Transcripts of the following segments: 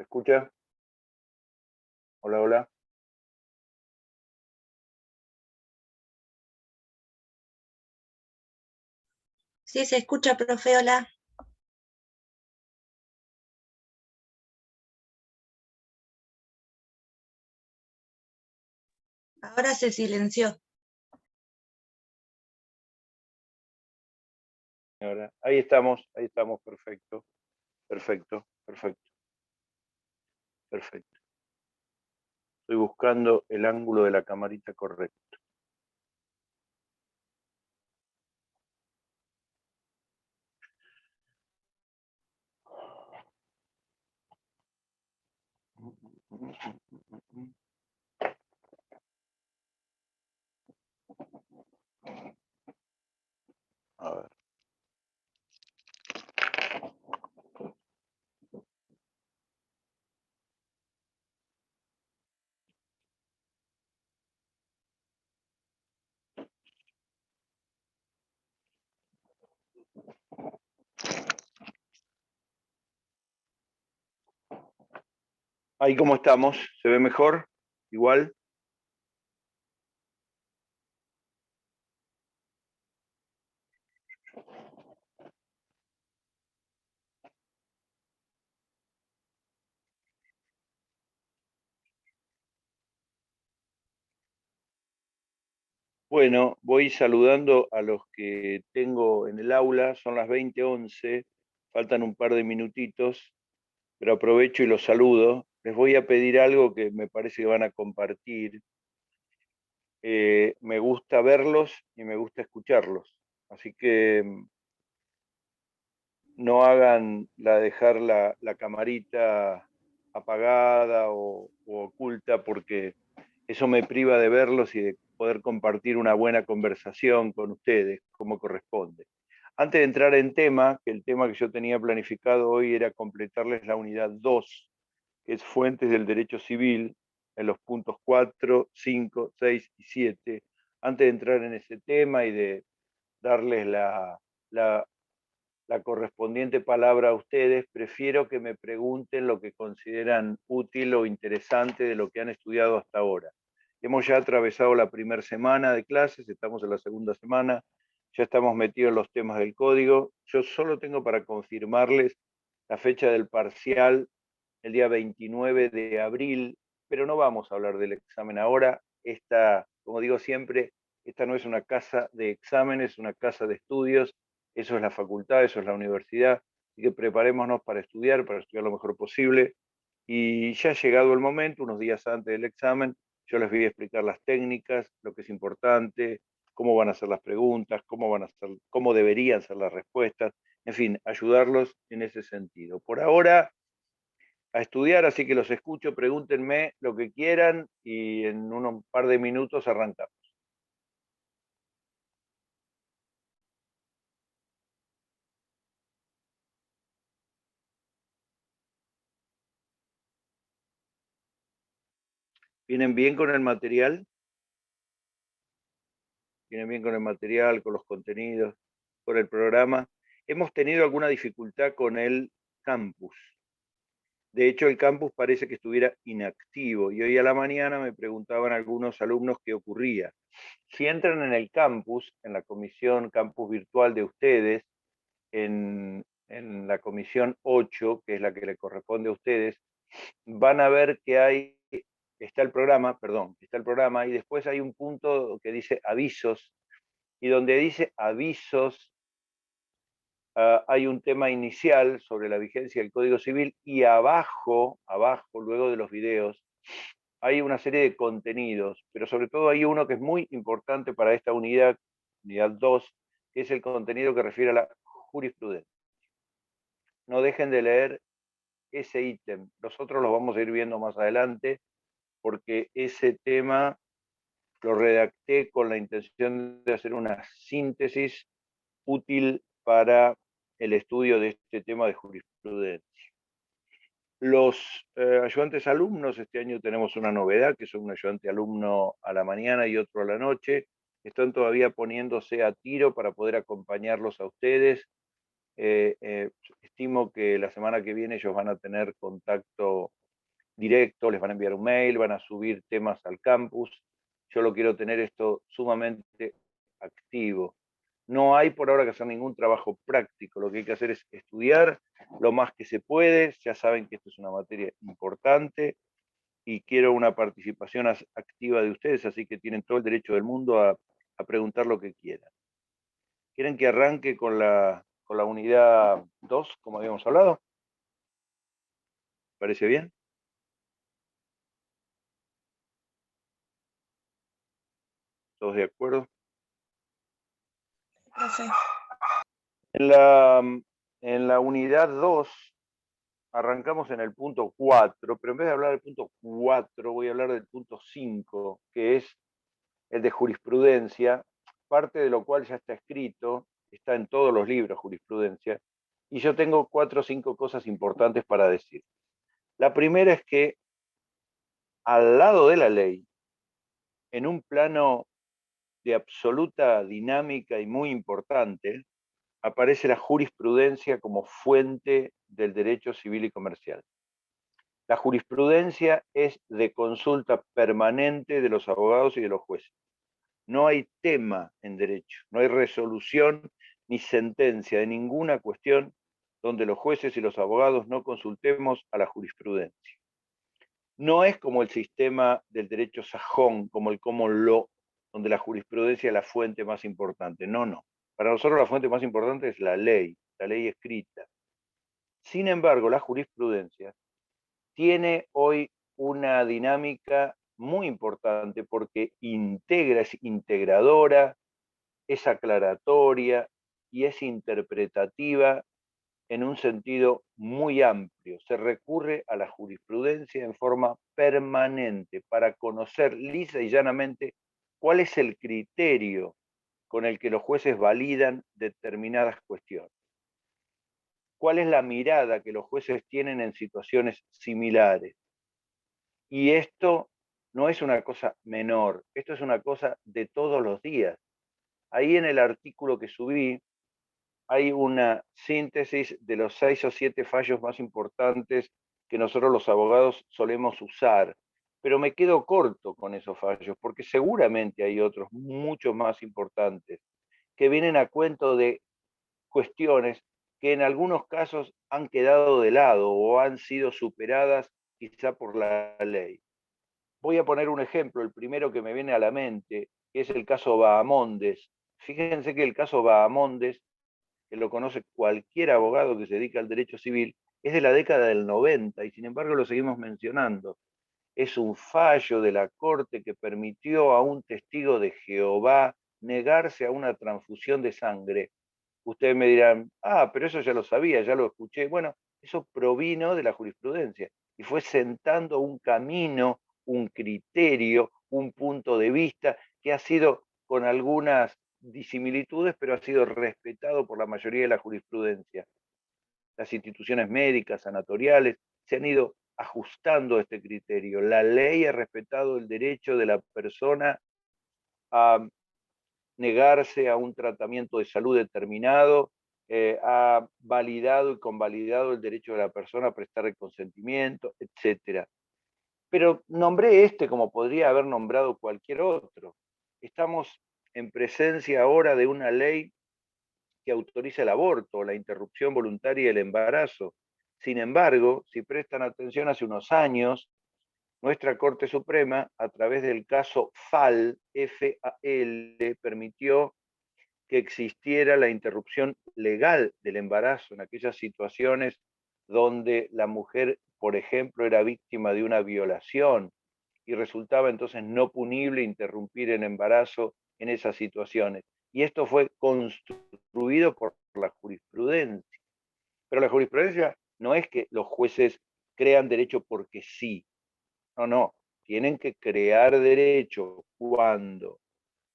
¿Se escucha? Hola, hola. Sí, se escucha, profe, hola. Ahora se silenció. Ahí estamos, perfecto, perfecto, perfecto, perfecto. Estoy buscando el ángulo de la camarita correcto. A ver. Ahí cómo estamos, ¿se ve mejor? Igual. Bueno, voy saludando a los que tengo en el aula, son las 20:11, faltan un par de minutitos, pero aprovecho y los saludo. Les voy a pedir algo que me parece que van a compartir. Me gusta verlos y me gusta escucharlos, así que no hagan la de dejar la camarita apagada o oculta, porque eso me priva de verlos y de poder compartir una buena conversación con ustedes, como corresponde. Antes de entrar en tema, que el tema que yo tenía planificado hoy era completarles la unidad 2, que es Fuentes del Derecho Civil, en los puntos 4, 5, 6 y 7. Antes de entrar en ese tema y de darles la correspondiente palabra a ustedes, prefiero que me pregunten lo que consideran útil o interesante de lo que han estudiado hasta ahora. Hemos ya atravesado la primera semana de clases, estamos en la segunda semana, ya estamos metidos en los temas del código. Yo solo tengo para confirmarles la fecha del parcial, el día 29 de abril, pero no vamos a hablar del examen ahora. Esta, como digo siempre, esta no es una casa de exámenes, es una casa de estudios. Eso es la facultad, eso es la universidad. Así que preparémonos para estudiar lo mejor posible. Y ya ha llegado el momento, unos días antes del examen, yo les voy a explicar las técnicas, lo que es importante, cómo van a ser las preguntas, cómo deberían ser las respuestas, en fin, ayudarlos en ese sentido. Por ahora, a estudiar, así que los escucho, pregúntenme lo que quieran y en un par de minutos arrancamos. ¿Vienen bien con el material? ¿Vienen bien con el material, con los contenidos, con el programa? Hemos tenido alguna dificultad con el campus. De hecho, el campus parece que estuviera inactivo y hoy a la mañana me preguntaban algunos alumnos qué ocurría. Si entran en el campus, en la comisión campus virtual de ustedes, en la comisión 8, que es la que le corresponde a ustedes, van a ver que está el programa y después hay un punto que dice avisos, y donde dice avisos hay un tema inicial sobre la vigencia del Código Civil y abajo, luego de los videos, hay una serie de contenidos, pero sobre todo hay uno que es muy importante para esta unidad 2, que es el contenido que refiere a la jurisprudencia. No dejen de leer ese ítem. Nosotros los vamos a ir viendo más adelante, porque ese tema lo redacté con la intención de hacer una síntesis útil para el estudio de este tema de jurisprudencia. Los ayudantes alumnos, este año tenemos una novedad, que son un ayudante alumno a la mañana y otro a la noche. Están todavía poniéndose a tiro para poder acompañarlos a ustedes. Estimo que la semana que viene ellos van a tener contacto directo, les van a enviar un mail, van a subir temas al campus. Yo lo quiero tener esto sumamente activo. No hay por ahora que hacer ningún trabajo práctico, lo que hay que hacer es estudiar lo más que se puede. Ya saben que esto es una materia importante y quiero una participación activa de ustedes, así que tienen todo el derecho del mundo a preguntar lo que quieran. ¿Quieren que arranque con la unidad 2, como habíamos hablado? ¿Parece bien? ¿Todos de acuerdo? Profe. En la unidad 2 arrancamos en el punto 4, pero en vez de hablar del punto 4, voy a hablar del punto 5, que es el de jurisprudencia, parte de lo cual ya está escrito, está en todos los libros jurisprudencia, y yo tengo 4 o 5 cosas importantes para decir. La primera es que al lado de la ley, en un plano de absoluta dinámica y muy importante, aparece la jurisprudencia como fuente del derecho civil y comercial. La jurisprudencia es de consulta permanente de los abogados y de los jueces. No hay tema en derecho, no hay resolución ni sentencia de ninguna cuestión donde los jueces y los abogados no consultemos a la jurisprudencia. No es como el sistema del derecho sajón, como el common law, donde la jurisprudencia es la fuente más importante. No, no. Para nosotros la fuente más importante es la ley escrita. Sin embargo, la jurisprudencia tiene hoy una dinámica muy importante porque integra, es integradora, es aclaratoria y es interpretativa en un sentido muy amplio. Se recurre a la jurisprudencia en forma permanente para conocer lisa y llanamente cuál es el criterio con el que los jueces validan determinadas cuestiones. ¿Cuál es la mirada que los jueces tienen en situaciones similares? Y esto no es una cosa menor, esto es una cosa de todos los días. Ahí en el artículo que subí hay una síntesis de los 6 o 7 fallos más importantes que nosotros los abogados solemos usar, pero me quedo corto con esos fallos, porque seguramente hay otros mucho más importantes que vienen a cuento de cuestiones que en algunos casos han quedado de lado o han sido superadas quizá por la ley. Voy a poner un ejemplo, el primero que me viene a la mente, que es el caso Bahamondes. Fíjense que el caso Bahamondes, que lo conoce cualquier abogado que se dedica al derecho civil, es de la década del 90 y sin embargo lo seguimos mencionando. Es un fallo de la Corte que permitió a un testigo de Jehová negarse a una transfusión de sangre. Ustedes me dirán, pero eso ya lo sabía, ya lo escuché. Bueno, eso provino de la jurisprudencia y fue sentando un camino, un criterio, un punto de vista que ha sido con algunas disimilitudes, pero ha sido respetado por la mayoría de la jurisprudencia. Las instituciones médicas, sanatoriales, se han ido ajustando a este criterio. La ley ha respetado el derecho de la persona a negarse a un tratamiento de salud determinado, ha validado y convalidado el derecho de la persona a prestar el consentimiento, etc. Pero nombré este como podría haber nombrado cualquier otro. Estamos en presencia ahora de una ley que autoriza el aborto, la interrupción voluntaria del embarazo. Sin embargo, si prestan atención, hace unos años, nuestra Corte Suprema, a través del caso FAL, F-A-L, permitió que existiera la interrupción legal del embarazo en aquellas situaciones donde la mujer, por ejemplo, era víctima de una violación y resultaba entonces no punible interrumpir el embarazo en esas situaciones. Y esto fue construido por la jurisprudencia. Pero la jurisprudencia no es que los jueces crean derecho porque sí. No, no. Tienen que crear derecho cuando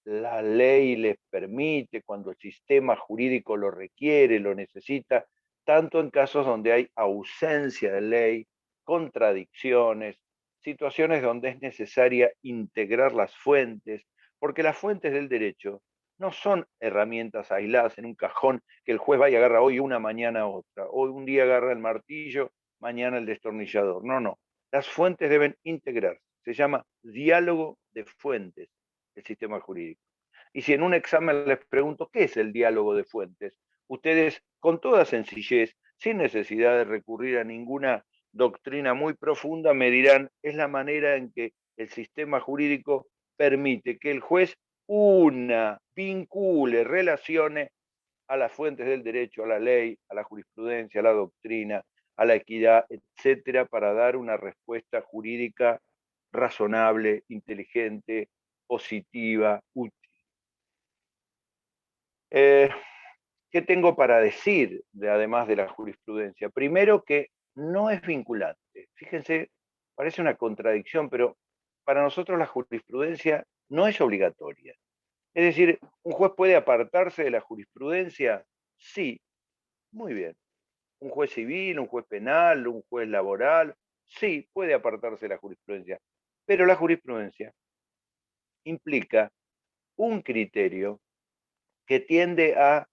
la ley les permite, cuando el sistema jurídico lo requiere, lo necesita, tanto en casos donde hay ausencia de ley, contradicciones, situaciones donde es necesaria integrar las fuentes, porque las fuentes del derecho no son herramientas aisladas en un cajón que el juez va y agarra hoy una, mañana otra. Hoy un día agarra el martillo, mañana el destornillador. No, no. Las fuentes deben integrarse. Se llama diálogo de fuentes el sistema jurídico. Y si en un examen les pregunto qué es el diálogo de fuentes, ustedes con toda sencillez, sin necesidad de recurrir a ninguna doctrina muy profunda, me dirán, es la manera en que el sistema jurídico permite que el juez vincule, relacione a las fuentes del derecho, a la ley, a la jurisprudencia, a la doctrina, a la equidad, etcétera, para dar una respuesta jurídica razonable, inteligente, positiva, útil. ¿Qué tengo para decir, además de la jurisprudencia? Primero, que no es vinculante. Fíjense, parece una contradicción, pero para nosotros la jurisprudencia no es obligatoria. Es decir, ¿un juez puede apartarse de la jurisprudencia? Sí, muy bien. ¿Un juez civil, un juez penal, un juez laboral? Sí, puede apartarse de la jurisprudencia. Pero la jurisprudencia implica un criterio que tiende a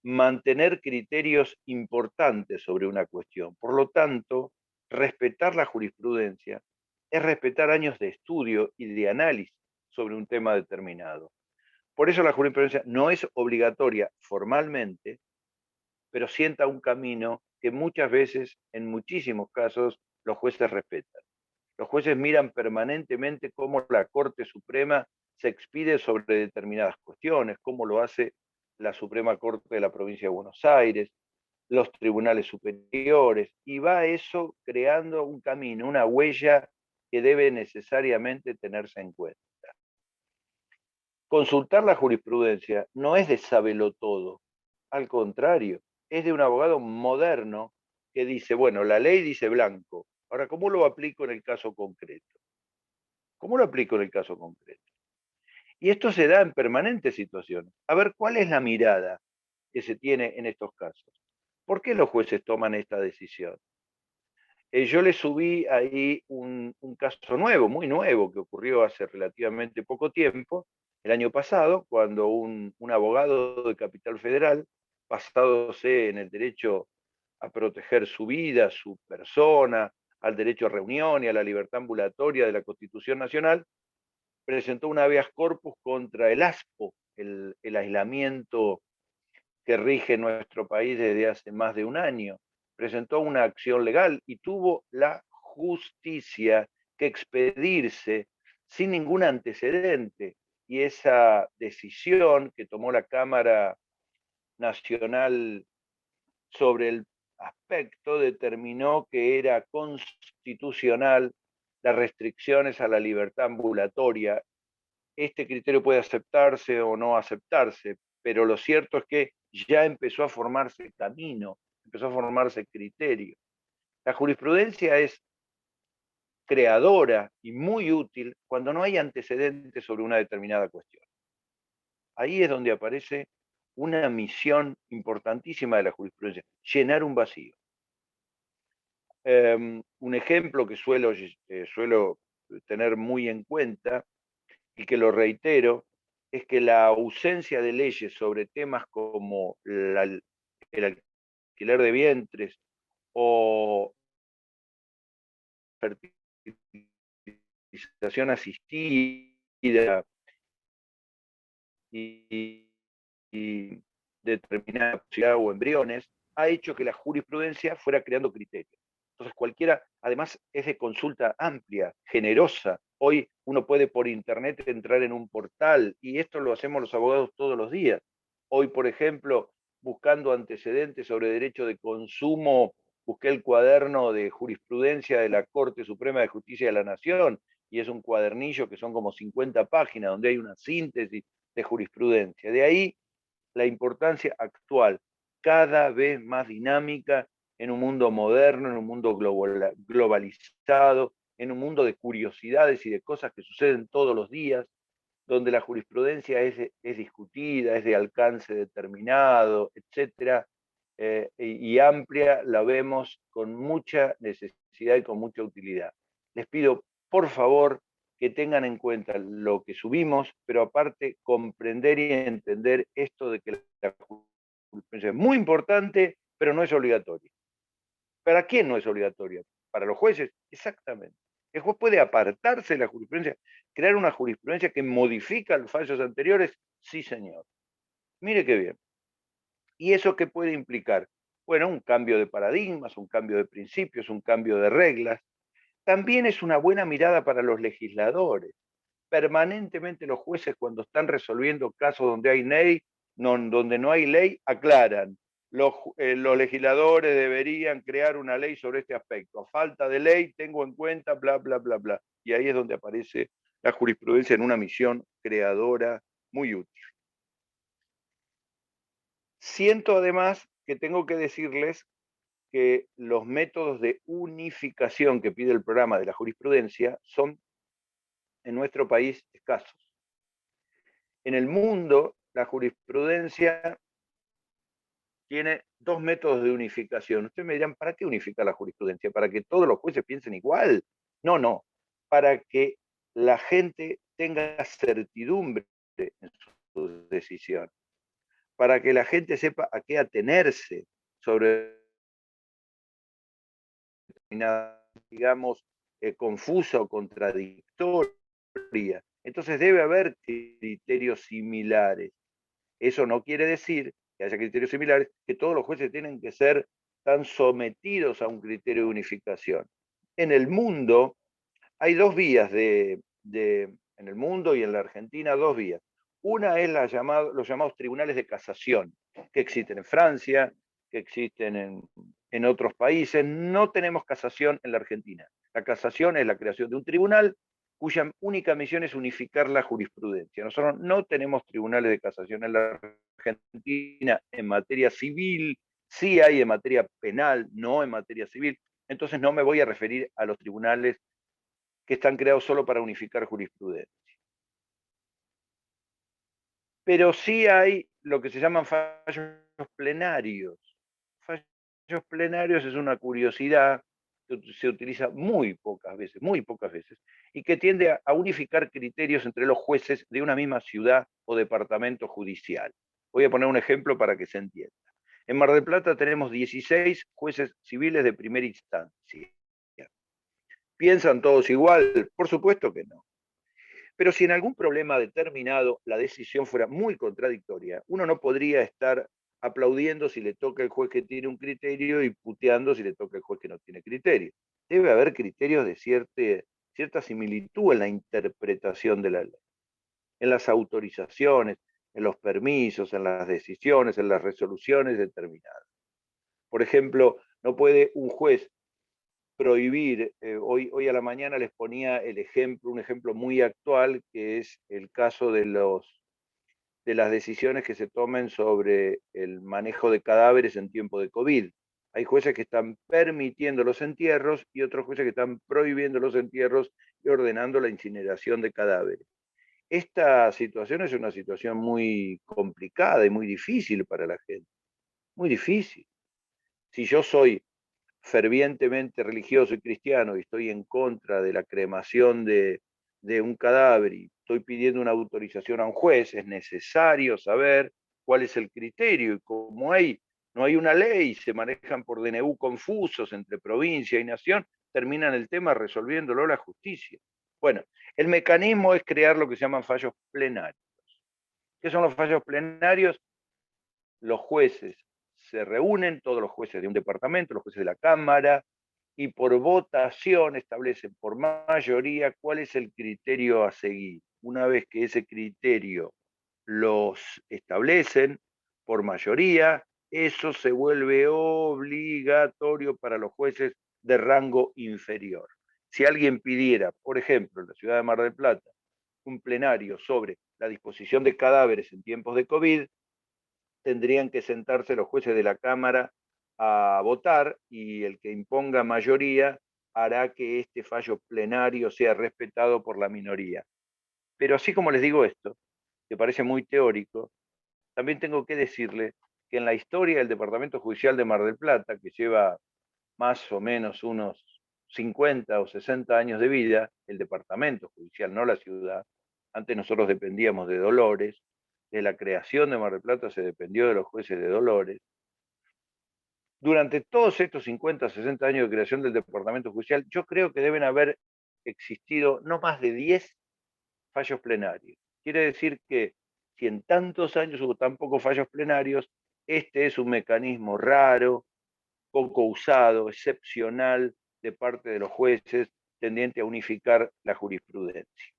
mantener criterios importantes sobre una cuestión. Por lo tanto, respetar la jurisprudencia es respetar años de estudio y de análisis sobre un tema determinado. Por eso la jurisprudencia no es obligatoria formalmente, pero sienta un camino que muchas veces, en muchísimos casos, los jueces respetan. Los jueces miran permanentemente cómo la Corte Suprema se expide sobre determinadas cuestiones, cómo lo hace la Suprema Corte de la Provincia de Buenos Aires, los tribunales superiores, y va eso creando un camino, una huella que debe necesariamente tenerse en cuenta. Consultar la jurisprudencia no es de sábelo todo, al contrario, es de un abogado moderno que dice, bueno, la ley dice blanco, ahora, ¿cómo lo aplico en el caso concreto? ¿Cómo lo aplico en el caso concreto? Y esto se da en permanentes situaciones. A ver, ¿cuál es la mirada que se tiene en estos casos? ¿Por qué los jueces toman esta decisión? Yo le subí ahí un caso nuevo, muy nuevo, que ocurrió hace relativamente poco tiempo, el año pasado, cuando un abogado de Capital Federal, basándose en el derecho a proteger su vida, su persona, al derecho a reunión y a la libertad ambulatoria de la Constitución Nacional, presentó un habeas corpus contra el ASPO, el aislamiento que rige nuestro país desde hace más de un año. Presentó una acción legal y tuvo la justicia que expedirse sin ningún antecedente. Y esa decisión que tomó la Cámara Nacional sobre el aspecto determinó que era constitucional las restricciones a la libertad ambulatoria. Este criterio puede aceptarse o no aceptarse, pero lo cierto es que ya empezó a formarse camino, empezó a formarse criterio. La jurisprudencia es creadora y muy útil cuando no hay antecedentes sobre una determinada cuestión. Ahí es donde aparece una misión importantísima de la jurisprudencia, llenar un vacío. Un ejemplo que suelo tener muy en cuenta y que lo reitero, es que la ausencia de leyes sobre temas como el alquiler de vientres o fertilización asistida y, y determinada posibilidad o embriones, ha hecho que la jurisprudencia fuera creando criterios. Entonces cualquiera, además es de consulta amplia, generosa. Hoy uno puede por internet entrar en un portal y esto lo hacemos los abogados todos los días. Hoy, por ejemplo, buscando antecedentes sobre derecho de consumo, busqué el cuaderno de jurisprudencia de la Corte Suprema de Justicia de la Nación y es un cuadernillo que son como 50 páginas donde hay una síntesis de jurisprudencia. De ahí la importancia actual, cada vez más dinámica en un mundo moderno, en un mundo globalizado, en un mundo de curiosidades y de cosas que suceden todos los días, donde la jurisprudencia es discutida, es de alcance determinado, etcétera, y amplia, la vemos con mucha necesidad y con mucha utilidad. Les pido, por favor, que tengan en cuenta lo que subimos, pero aparte comprender y entender esto de que la jurisprudencia es muy importante, pero no es obligatoria. ¿Para quién no es obligatoria? ¿Para los jueces? Exactamente. El juez puede apartarse de la jurisprudencia, crear una jurisprudencia que modifica los fallos anteriores. Sí, señor. Mire qué bien. ¿Y eso qué puede implicar? Bueno, un cambio de paradigmas, un cambio de principios, un cambio de reglas. También es una buena mirada para los legisladores. Permanentemente los jueces, cuando están resolviendo casos donde hay ley, donde no hay ley, aclaran. Los legisladores deberían crear una ley sobre este aspecto. A falta de ley, tengo en cuenta, bla, bla, bla, bla. Y ahí es donde aparece la jurisprudencia en una misión creadora muy útil. Siento además que tengo que decirles que los métodos de unificación que pide el programa de la jurisprudencia son en nuestro país escasos. En el mundo, la jurisprudencia tiene dos métodos de unificación. Ustedes me dirán, ¿para qué unificar la jurisprudencia? ¿Para que todos los jueces piensen igual? No, no. Para que la gente tenga certidumbre en sus decisiones. Para que la gente sepa a qué atenerse sobre digamos, confusa o contradictoria. Entonces debe haber criterios similares. Eso no quiere decir que haya criterios similares, que todos los jueces tienen que ser tan sometidos a un criterio de unificación. En el mundo hay dos vías en el mundo y en la Argentina, dos vías. Una es los llamados tribunales de casación, que existen en Francia, que existen en otros países. No tenemos casación en la Argentina. La casación es la creación de un tribunal cuya única misión es unificar la jurisprudencia. Nosotros no tenemos tribunales de casación en la Argentina en materia civil, sí hay en materia penal, no en materia civil. Entonces no me voy a referir a los tribunales que están creados solo para unificar jurisprudencia. Pero sí hay lo que se llaman fallos plenarios. Fallos plenarios es una curiosidad que se utiliza muy pocas veces, y que tiende a unificar criterios entre los jueces de una misma ciudad o departamento judicial. Voy a poner un ejemplo para que se entienda. En Mar del Plata tenemos 16 jueces civiles de primera instancia. ¿Piensan todos igual? Por supuesto que no. Pero si en algún problema determinado la decisión fuera muy contradictoria, uno no podría estar aplaudiendo si le toca el juez que tiene un criterio y puteando si le toca el juez que no tiene criterio. Debe haber criterios de cierta similitud en la interpretación de la ley, en las autorizaciones, en los permisos, en las decisiones, en las resoluciones determinadas. Por ejemplo, no puede un juez prohibir, hoy a la mañana les ponía un ejemplo muy actual, que es el caso de las decisiones que se tomen sobre el manejo de cadáveres en tiempo de COVID. Hay jueces que están permitiendo los entierros y otros jueces que están prohibiendo los entierros y ordenando la incineración de cadáveres. Esta situación es una situación muy complicada y muy difícil para la gente, muy difícil. Si yo soy fervientemente religioso y cristiano y estoy en contra de la cremación de un cadáver y estoy pidiendo una autorización a un juez, es necesario saber cuál es el criterio. Y como no hay una ley, se manejan por DNU confusos entre provincia y nación, terminan el tema resolviéndolo la justicia. Bueno, el mecanismo es crear lo que se llaman fallos plenarios. ¿Qué son los fallos plenarios? Los jueces se reúnen, todos los jueces de un departamento, los jueces de la Cámara, y por votación establecen por mayoría cuál es el criterio a seguir. Una vez que ese criterio los establecen por mayoría, eso se vuelve obligatorio para los jueces de rango inferior. Si alguien pidiera, por ejemplo, en la ciudad de Mar del Plata, un plenario sobre la disposición de cadáveres en tiempos de COVID, tendrían que sentarse los jueces de la Cámara a votar y el que imponga mayoría hará que este fallo plenario sea respetado por la minoría. Pero así como les digo esto, que parece muy teórico, también tengo que decirle que en la historia del Departamento Judicial de Mar del Plata, que lleva más o menos unos 50 o 60 años de vida, el departamento judicial, no la ciudad. Antes nosotros dependíamos de Dolores, de la creación de Mar del Plata se dependió de los jueces de Dolores. Durante todos estos 50, 60 años de creación del departamento judicial, yo creo que deben haber existido no más de 10 fallos plenarios. Quiere decir que si en tantos años hubo tan pocos fallos plenarios, este es un mecanismo raro, poco usado, excepcional de parte de los jueces, tendiente a unificar la jurisprudencia.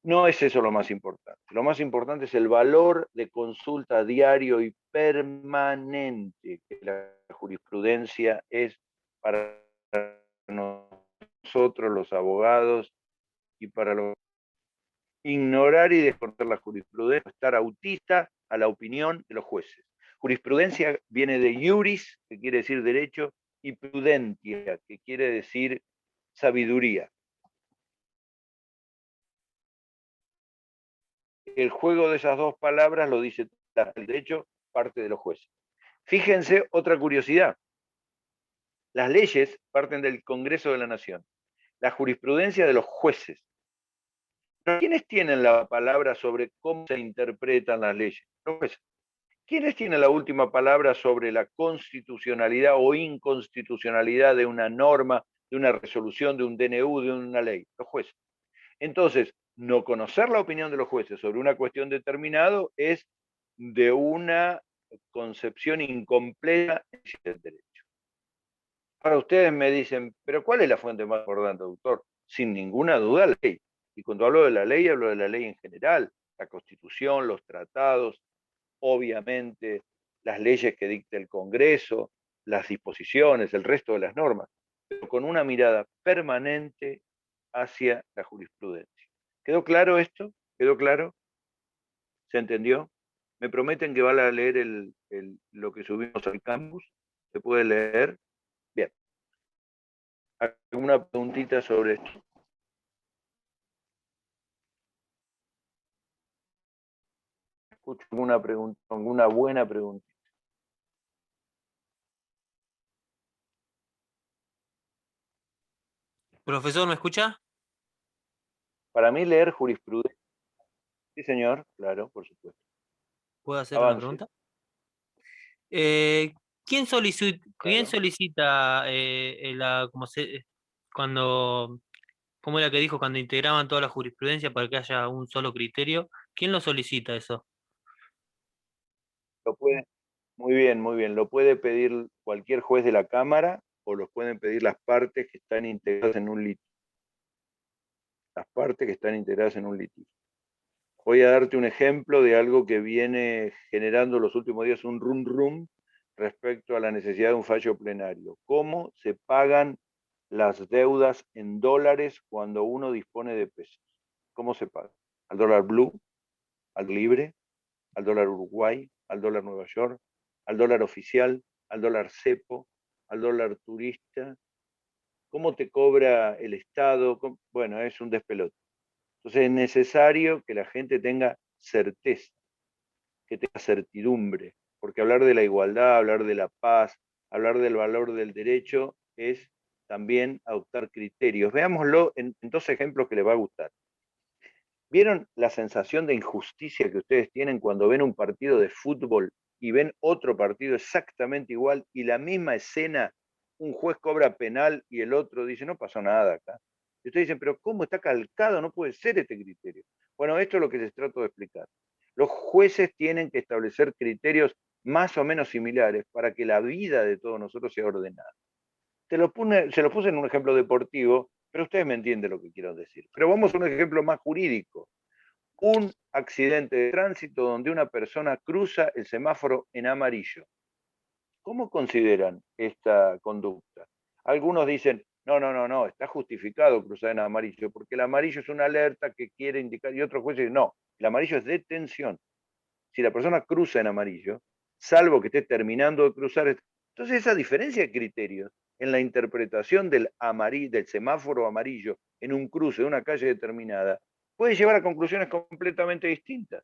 No es eso lo más importante. Lo más importante es el valor de consulta diario y permanente que la jurisprudencia es para nosotros los abogados y para los... Ignorar y desconocer la jurisprudencia, estar autista a la opinión de los jueces. Jurisprudencia viene de iuris, que quiere decir derecho, y prudentia, que quiere decir sabiduría. El juego de esas dos palabras lo dice el derecho, parte de los jueces. Fíjense otra curiosidad. Las leyes parten del Congreso de la Nación. La jurisprudencia de los jueces. ¿Quiénes tienen la palabra sobre cómo se interpretan las leyes? Los jueces. ¿Quiénes tienen la última palabra sobre la constitucionalidad o inconstitucionalidad de una norma, de una resolución, de un DNU, de una ley? Los jueces. Entonces, no conocer la opinión de los jueces sobre una cuestión determinada es de una concepción incompleta del derecho. Ahora ustedes me dicen, pero ¿cuál es la fuente más importante, doctor? Sin ninguna duda, la ley. Y cuando hablo de la ley, hablo de la ley en general, la Constitución, los tratados, obviamente las leyes que dicta el Congreso, las disposiciones, el resto de las normas, pero con una mirada permanente hacia la jurisprudencia. ¿Quedó claro esto? ¿Quedó claro? ¿Se entendió? ¿Me prometen que van a leer lo que subimos al campus? ¿Se puede leer? Bien. ¿Alguna preguntita sobre esto? Escucho alguna buena pregunta. Profesor, ¿me escucha? Para mí leer jurisprudencia. Sí, señor, claro, por supuesto. ¿Puedo hacer una Avance. pregunta? ¿Quién Claro. solicita cuando, cómo era que dijo, cuando integraban toda la jurisprudencia para que haya un solo criterio? ¿Quién lo solicita eso? Lo puede, muy bien, muy bien. Lo puede pedir cualquier juez de la Cámara o lo pueden pedir las partes que están integradas en un litigio. Las partes que están integradas en un litigio. Voy a darte un ejemplo de algo que viene generando los últimos días un rum rum respecto a la necesidad de un fallo plenario. ¿Cómo se pagan las deudas en dólares cuando uno dispone de pesos? ¿Cómo se paga? ¿Al dólar blue? ¿Al libre? ¿Al dólar Uruguay? ¿Al dólar Nueva York? ¿Al dólar oficial? ¿Al dólar cepo? ¿Al dólar turista? ¿Cómo te cobra el Estado? Bueno, es un despelote. Entonces es necesario que la gente tenga certeza, que tenga certidumbre, porque hablar de la igualdad, hablar de la paz, hablar del valor del derecho es también adoptar criterios. Veámoslo en dos ejemplos que les va a gustar. ¿Vieron la sensación de injusticia que ustedes tienen cuando ven un partido de fútbol y ven otro partido exactamente igual y la misma escena, un juez cobra penal y el otro dice, no pasó nada acá? Y ustedes dicen, pero ¿cómo está calcado? No puede ser este criterio. Bueno, esto es lo que les trato de explicar. Los jueces tienen que establecer criterios más o menos similares para que la vida de todos nosotros sea ordenada. Se lo puse en un ejemplo deportivo, pero ustedes me entienden lo que quiero decir. Pero vamos a un ejemplo más jurídico. Un accidente de tránsito donde una persona cruza el semáforo en amarillo. ¿Cómo consideran esta conducta? Algunos dicen, no, está justificado cruzar en amarillo, porque el amarillo es una alerta que quiere indicar, y otros jueces dicen, no, el amarillo es detención. Si la persona cruza en amarillo, salvo que esté terminando de cruzar, entonces esa diferencia de criterios en la interpretación del semáforo amarillo en un cruce de una calle determinada puede llevar a conclusiones completamente distintas.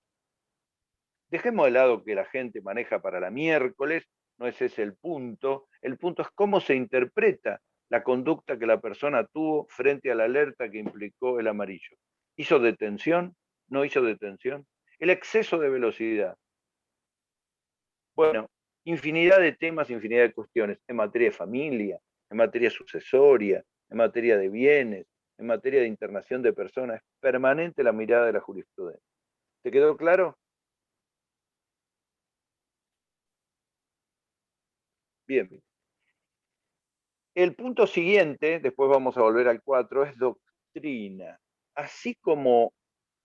Dejemos de lado que la gente maneja para la miércoles, no es ese el punto es cómo se interpreta la conducta que la persona tuvo frente a la alerta que implicó el amarillo. ¿Hizo detención? ¿No hizo detención? El exceso de velocidad. Bueno, infinidad de temas, infinidad de cuestiones en materia de familia, en materia sucesoria, en materia de bienes, en materia de internación de personas. Es permanente la mirada de la jurisprudencia. ¿Te quedó claro? Bien. El punto siguiente, después vamos a volver al 4, es doctrina. Así como,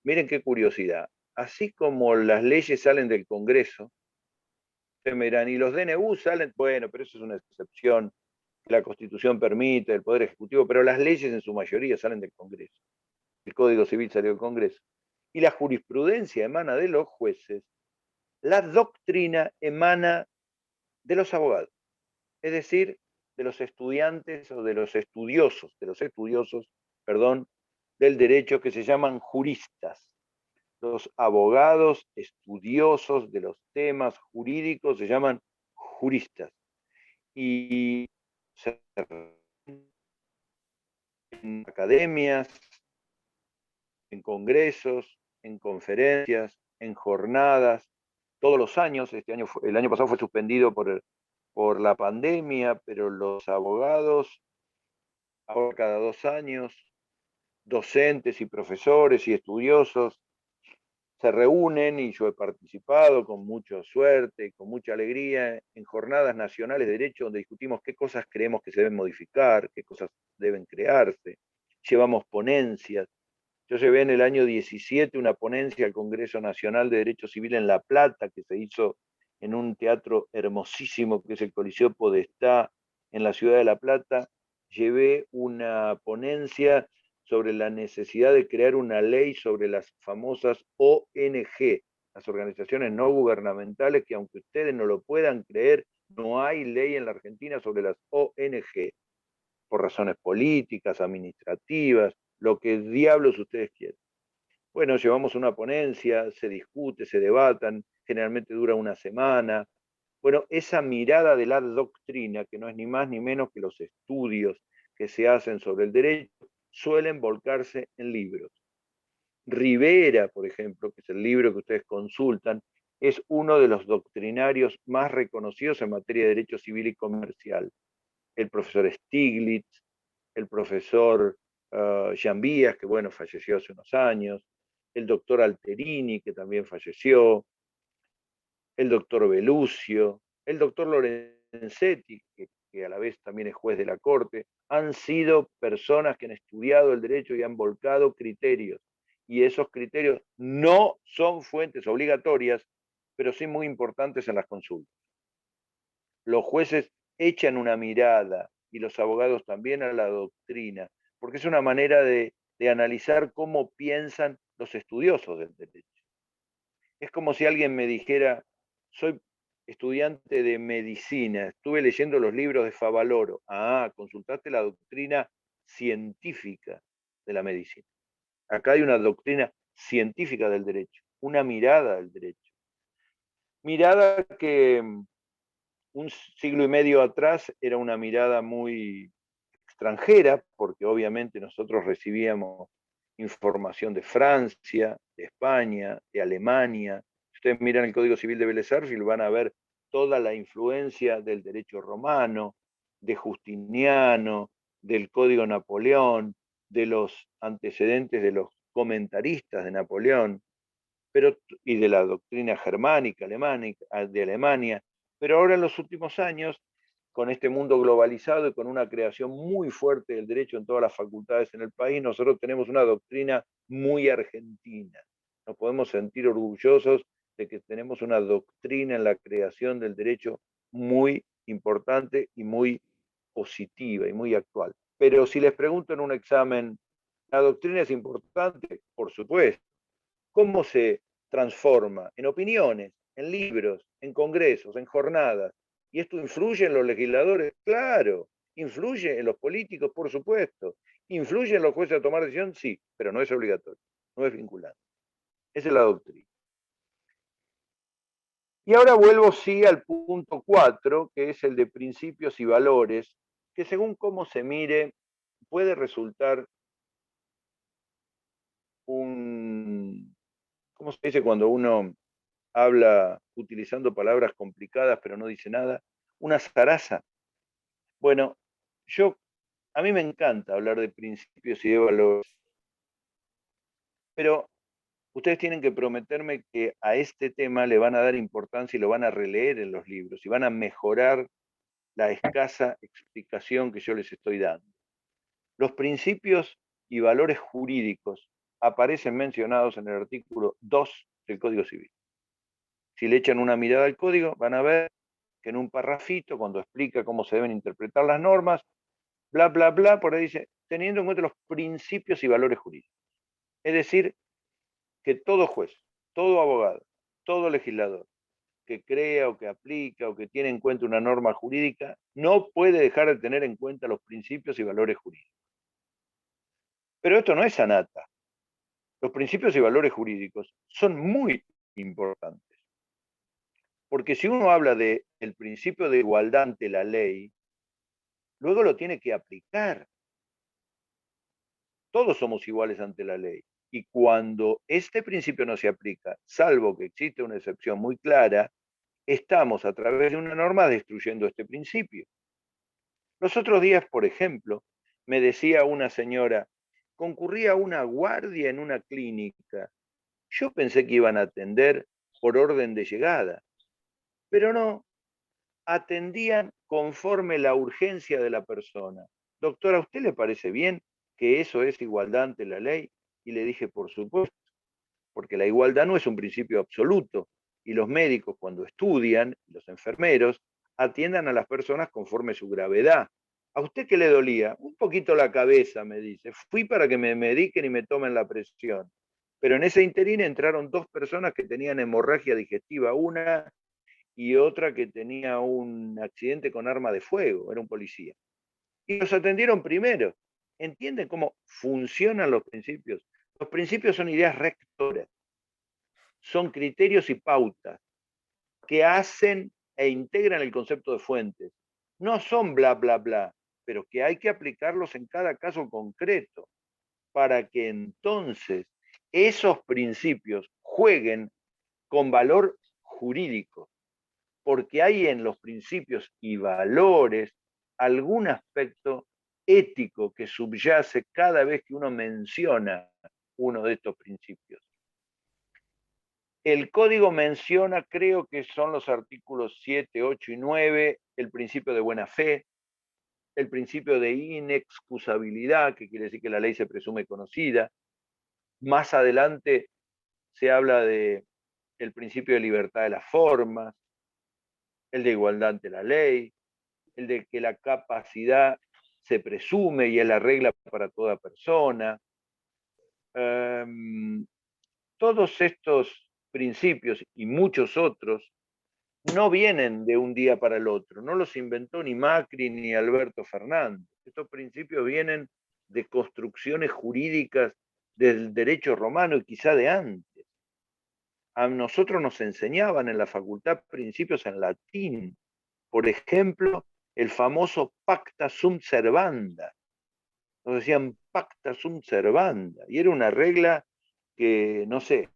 miren qué curiosidad, así como las leyes salen del Congreso, ustedes me dirán, y los DNU salen, bueno, pero eso es una excepción, la Constitución permite, el Poder Ejecutivo, pero las leyes en su mayoría salen del Congreso. El Código Civil salió del Congreso. Y la jurisprudencia emana de los jueces, la doctrina emana de los abogados, es decir, de los estudiantes o de los estudiosos, perdón, del derecho que se llaman juristas. Los abogados estudiosos de los temas jurídicos se llaman juristas. Y en academias, en congresos, en conferencias, en jornadas, todos los años. El año pasado fue suspendido por la pandemia, pero los abogados, ahora cada 2 años, docentes y profesores y estudiosos, se reúnen, y yo he participado con mucha suerte y con mucha alegría en jornadas nacionales de derecho donde discutimos qué cosas creemos que se deben modificar, qué cosas deben crearse. Llevamos ponencias. Yo llevé en el año 17 una ponencia al Congreso Nacional de Derecho Civil en La Plata, que se hizo en un teatro hermosísimo que es el Coliseo Podestá en la ciudad de La Plata. Llevé una ponencia sobre la necesidad de crear una ley sobre las famosas ONG, las organizaciones no gubernamentales, que aunque ustedes no lo puedan creer, no hay ley en la Argentina sobre las ONG, por razones políticas, administrativas, lo que diablos ustedes quieren. Bueno, llevamos una ponencia, se discute, se debatan, generalmente dura una semana. Bueno, esa mirada de la doctrina, que no es ni más ni menos que los estudios que se hacen sobre el derecho, suelen volcarse en libros. Rivera, por ejemplo, que es el libro que ustedes consultan, es uno de los doctrinarios más reconocidos en materia de derecho civil y comercial. El profesor Stiglitz, el profesor Gianvías, que bueno, falleció hace unos años, el doctor Alterini, que también falleció, el doctor Belucio, el doctor Lorenzetti, que a la vez también es juez de la Corte, han sido personas que han estudiado el derecho y han volcado criterios. Y esos criterios no son fuentes obligatorias, pero sí muy importantes en las consultas. Los jueces echan una mirada, y los abogados también, a la doctrina, porque es una manera de analizar cómo piensan los estudiosos del derecho. Es como si alguien me dijera, soy estudiante de medicina, estuve leyendo los libros de Favaloro. Ah, consultaste la doctrina científica de la medicina. Acá hay una doctrina científica del derecho, una mirada del derecho. Mirada que un siglo y medio atrás era una mirada muy extranjera, porque obviamente nosotros recibíamos información de Francia, de España, de Alemania. Si ustedes miran el Código Civil de Vélez Sarsfield, van a ver toda la influencia del derecho romano, de Justiniano, del Código Napoleón, de los antecedentes de los comentaristas de Napoleón, y de la doctrina germánica, de Alemania. Pero ahora, en los últimos años, con este mundo globalizado y con una creación muy fuerte del derecho en todas las facultades en el país, nosotros tenemos una doctrina muy argentina. Nos podemos sentir orgullosos de que tenemos una doctrina en la creación del derecho muy importante y muy positiva y muy actual. Pero si les pregunto en un examen, ¿la doctrina es importante? Por supuesto. ¿Cómo se transforma? En opiniones, en libros, en congresos, en jornadas. ¿Y esto influye en los legisladores? Claro. ¿Influye en los políticos? Por supuesto. ¿Influye en los jueces a tomar decisión? Sí, pero no es obligatorio, no es vinculante. Esa es la doctrina. Y ahora vuelvo, sí, al punto 4, que es el de principios y valores, que según cómo se mire, puede resultar ¿cómo se dice cuando uno habla utilizando palabras complicadas pero no dice nada? Una zaraza. Bueno, a mí me encanta hablar de principios y de valores, pero ustedes tienen que prometerme que a este tema le van a dar importancia y lo van a releer en los libros y van a mejorar la escasa explicación que yo les estoy dando. Los principios y valores jurídicos aparecen mencionados en el artículo 2 del Código Civil. Si le echan una mirada al código, van a ver que en un parrafito, cuando explica cómo se deben interpretar las normas, bla, bla, bla, por ahí dice, teniendo en cuenta los principios y valores jurídicos. Es decir, que todo juez, todo abogado, todo legislador que crea o que aplica o que tiene en cuenta una norma jurídica, no puede dejar de tener en cuenta los principios y valores jurídicos. Pero esto no es anata. Los principios y valores jurídicos son muy importantes. Porque si uno habla del principio de igualdad ante la ley, luego lo tiene que aplicar. Todos somos iguales ante la ley. Y cuando este principio no se aplica, salvo que existe una excepción muy clara, estamos a través de una norma destruyendo este principio. Los otros días, por ejemplo, me decía una señora, concurría una guardia en una clínica. Yo pensé que iban a atender por orden de llegada, pero no, atendían conforme la urgencia de la persona. Doctora, ¿a usted le parece bien que eso es igualdad ante la ley? Y le dije, por supuesto, porque la igualdad no es un principio absoluto, y los médicos cuando estudian, los enfermeros, atiendan a las personas conforme su gravedad. ¿A usted qué le dolía? Un poquito la cabeza, me dice. Fui para que me mediquen y me tomen la presión. Pero en ese interín entraron 2 personas que tenían hemorragia digestiva, una y otra que tenía un accidente con arma de fuego, era un policía. Y los atendieron primero. ¿Entienden cómo funcionan los principios? Los principios son ideas rectoras, son criterios y pautas que hacen e integran el concepto de fuentes. No son bla, bla, bla, pero que hay que aplicarlos en cada caso concreto para que entonces esos principios jueguen con valor jurídico, porque hay en los principios y valores algún aspecto ético que subyace cada vez que uno menciona uno de estos principios. El código menciona, creo que son los artículos 7, 8 y 9, el principio de buena fe, el principio de inexcusabilidad, que quiere decir que la ley se presume conocida. Más adelante se habla del principio de libertad de las formas, el de igualdad ante la ley, el de que la capacidad se presume y es la regla para toda persona. Todos estos principios y muchos otros no vienen de un día para el otro, no los inventó ni Macri ni Alberto Fernández. Estos principios vienen de construcciones jurídicas del derecho romano y quizá de antes. A nosotros nos enseñaban en la facultad principios en latín. Por ejemplo, el famoso pacta sunt servanda. Nos decían pacta sunt servanda. Y era una regla que, no sé,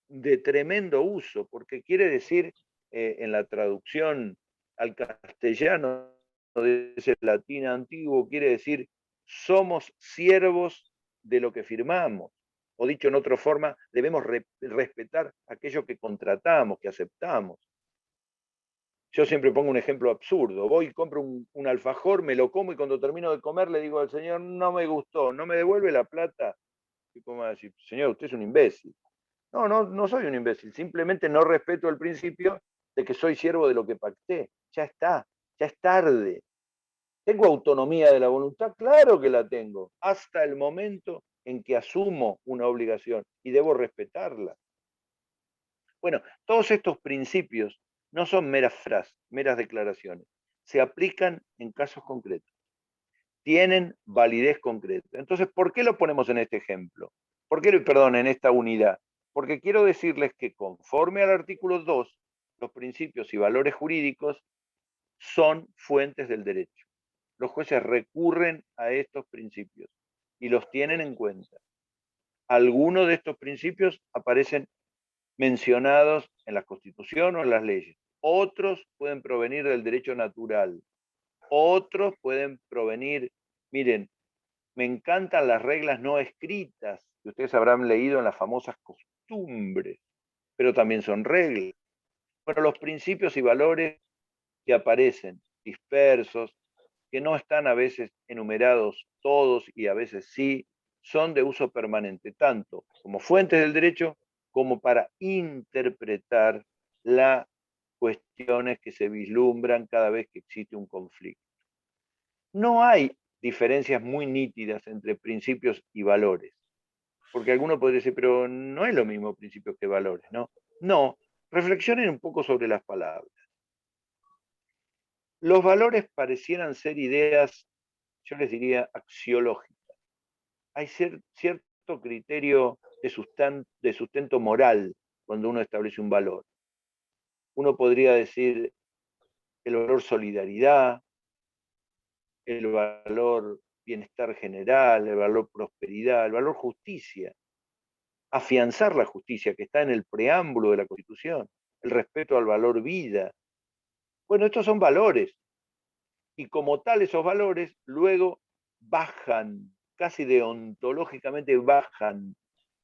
de tremendo uso, porque quiere decir, en la traducción al castellano de ese latín antiguo, quiere decir, somos siervos de lo que firmamos. O dicho en otra forma, debemos respetar aquello que contratamos, que aceptamos. Yo siempre pongo un ejemplo absurdo. Voy y compro un alfajor, me lo como y cuando termino de comer le digo al señor, no me gustó, ¿no me devuelve la plata? Y como va a decir, señor, usted es un imbécil. No, no soy un imbécil, simplemente no respeto el principio de que soy siervo de lo que pacté. Ya está, ya es tarde. ¿Tengo autonomía de la voluntad? Claro que la tengo, hasta el momento en que asumo una obligación y debo respetarla. Bueno, todos estos principios no son meras frases, meras declaraciones. Se aplican en casos concretos. Tienen validez concreta. Entonces, ¿por qué lo ponemos en este ejemplo? ¿Por qué, perdón, en esta unidad? Porque quiero decirles que conforme al artículo 2, los principios y valores jurídicos son fuentes del derecho. los jueces recurren a estos principios y los tienen en cuenta. Algunos de estos principios aparecen mencionados en la Constitución o en las leyes. Otros pueden provenir del derecho natural. Otros pueden provenir, miren, me encantan las reglas no escritas, que ustedes habrán leído en las famosas costumbres, pero también son reglas. Bueno, los principios y valores que aparecen dispersos, que no están a veces enumerados todos y a veces sí, son de uso permanente, tanto como fuentes del derecho como para interpretar las cuestiones que se vislumbran cada vez que existe un conflicto. No hay diferencias muy nítidas entre principios y valores, porque alguno podría decir, pero no es lo mismo principios que valores, ¿no? No, reflexionen un poco sobre las palabras. Los valores parecieran ser ideas, yo les diría, axiológicas. Hay cierto criterio de sustento moral cuando uno establece un valor. Uno podría decir el valor solidaridad, el valor bienestar general, el valor prosperidad, el valor justicia. Afianzar la justicia que está en el preámbulo de la Constitución, el respeto al valor vida. Bueno, estos son valores. Y como tal, esos valores luego bajan, casi deontológicamente bajan,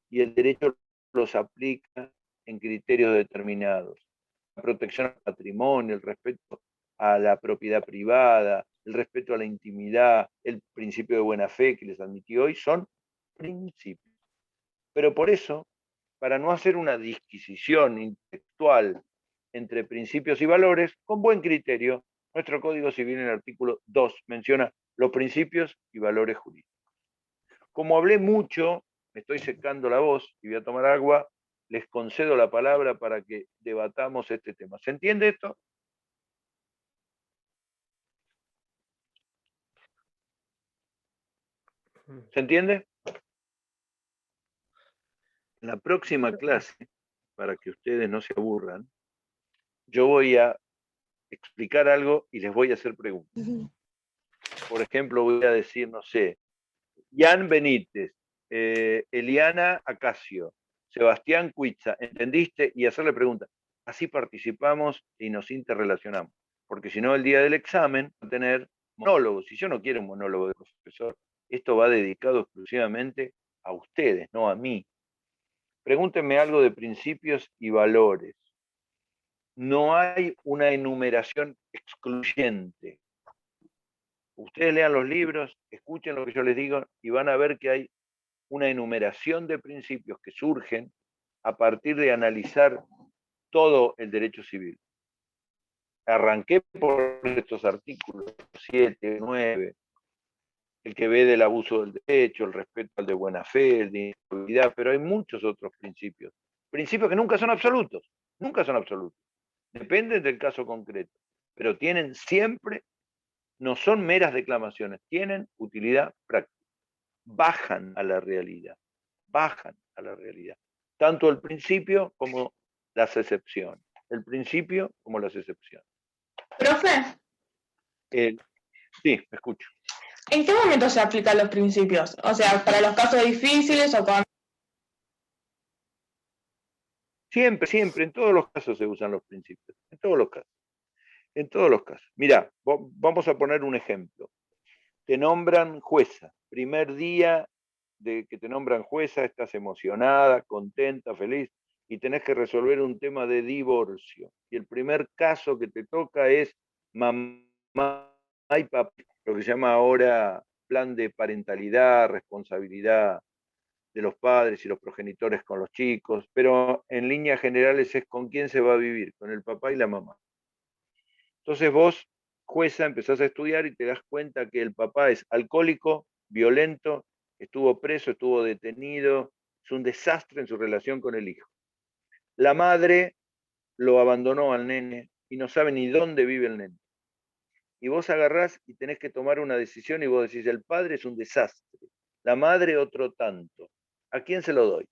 y el derecho los aplica en criterios determinados. La protección al patrimonio, el respeto a la propiedad privada, el respeto a la intimidad, el principio de buena fe que les admití hoy, son principios. Pero por eso, para no hacer una disquisición intelectual entre principios y valores, con buen criterio, nuestro Código Civil en el artículo 2 menciona los principios y valores jurídicos. Como hablé mucho, me estoy secando la voz y voy a tomar agua, les concedo la palabra para que debatamos este tema. ¿Se entiende esto? ¿Se entiende? En la próxima clase, para que ustedes no se aburran, yo voy a explicar algo y les voy a hacer preguntas. Por ejemplo, voy a decir, no sé, Jan Benítez, Eliana Acacio, Sebastián Cuitza, ¿entendiste? Y hacerle preguntas. Así participamos y nos interrelacionamos. Porque si no, el día del examen va a tener monólogos. Si yo no quiero un monólogo de profesor, esto va dedicado exclusivamente a ustedes, no a mí. Pregúntenme algo de principios y valores. No hay una enumeración excluyente. Ustedes lean los libros, escuchen lo que yo les digo y van a ver que hay una enumeración de principios que surgen a partir de analizar todo el derecho civil. Arranqué por estos artículos 7, 9, el que ve del abuso del derecho, el respeto al de buena fe, el de integridad, pero hay muchos otros principios. Principios que nunca son absolutos, nunca son absolutos. Dependen del caso concreto, pero tienen siempre, no son meras declamaciones, tienen utilidad práctica. Bajan a la realidad, bajan a la realidad. Tanto el principio como las excepciones. El principio como las excepciones. Profe, Sí, me escucho. ¿en qué momento se aplican los principios? O sea, para los casos difíciles o cuando... Siempre, siempre, en todos los casos se usan los principios. En todos los casos. En todos los casos. Mirá, vamos a poner un ejemplo. Te nombran jueza. Primer día de que te nombran jueza, estás emocionada, contenta, feliz, y tenés que resolver un tema de divorcio. Y el primer caso que te toca es mamá y papá, lo que se llama ahora plan de parentalidad, responsabilidad de los padres y los progenitores con los chicos, pero en líneas generales es con quién se va a vivir, con el papá y la mamá. Entonces vos, jueza, empezás a estudiar y te das cuenta que el papá es alcohólico, violento, estuvo preso, estuvo detenido, es un desastre en su relación con el hijo. La madre lo abandonó al nene y no sabe ni dónde vive el nene. Y vos agarrás y tenés que tomar una decisión y vos decís, el padre es un desastre, la madre otro tanto. ¿A quién se lo doy?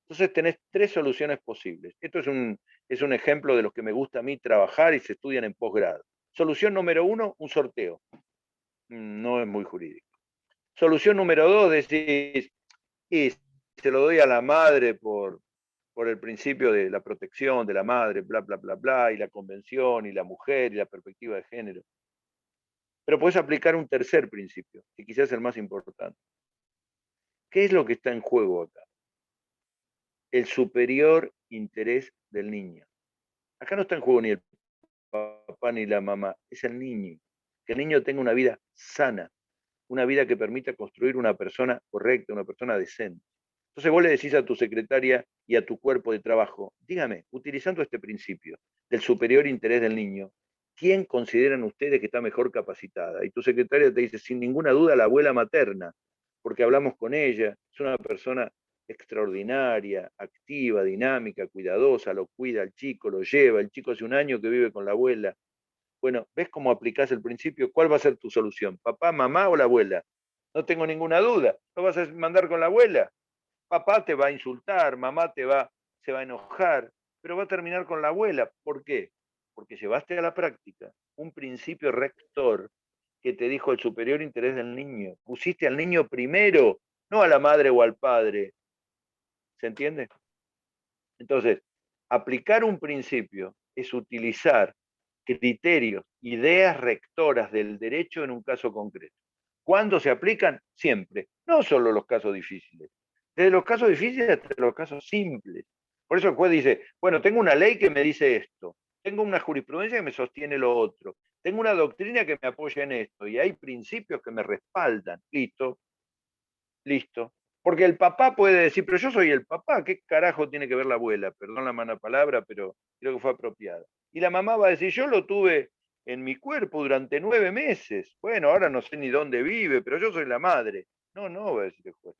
Entonces tenés tres soluciones posibles. Esto es un ejemplo de los que me gusta a mí trabajar y se estudian en posgrado. Solución número 1, un sorteo. No es muy jurídico. Solución número 2, decís, y se lo doy a la madre por el principio de la protección de la madre, bla, bla, bla, bla, y la convención, y la mujer, y la perspectiva de género. Pero puedes aplicar un tercer principio, que quizás es el más importante. ¿Qué es lo que está en juego acá? El superior interés del niño. Acá no está en juego ni el papá ni la mamá, es el niño. Que el niño tenga una vida sana, una vida que permita construir una persona correcta, una persona decente. Entonces vos le decís a tu secretaria y a tu cuerpo de trabajo, dígame, utilizando este principio del superior interés del niño, ¿quién consideran ustedes que está mejor capacitada? Y tu secretaria te dice, sin ninguna duda, la abuela materna, porque hablamos con ella, es una persona extraordinaria, activa, dinámica, cuidadosa, lo cuida al chico, lo lleva, el chico hace un año que vive con la abuela. Bueno, ¿ves cómo aplicás el principio? ¿Cuál va a ser tu solución? ¿Papá, mamá o la abuela? No tengo ninguna duda. ¿Lo vas a mandar con la abuela? Papá te va a insultar, mamá se va a enojar, pero va a terminar con la abuela. ¿Por qué? Porque llevaste a la práctica un principio rector que te dijo el superior interés del niño. Pusiste al niño primero, no a la madre o al padre. ¿Se entiende? Entonces, aplicar un principio es utilizar criterios, ideas rectoras del derecho en un caso concreto. ¿Cuándo se aplican? Siempre. No solo los casos difíciles. Desde los casos difíciles hasta los casos simples. Por eso el juez dice, bueno, tengo una ley que me dice esto, tengo una jurisprudencia que me sostiene lo otro, tengo una doctrina que me apoya en esto, y hay principios que me respaldan. Listo, listo. Porque el papá puede decir, pero yo soy el papá, ¿qué carajo tiene que ver la abuela? Perdón la mala palabra, pero creo que fue apropiada. Y la mamá va a decir, yo lo tuve en mi cuerpo durante 9 meses. Bueno, ahora no sé ni dónde vive, pero yo soy la madre. No, no, va a decir el juez.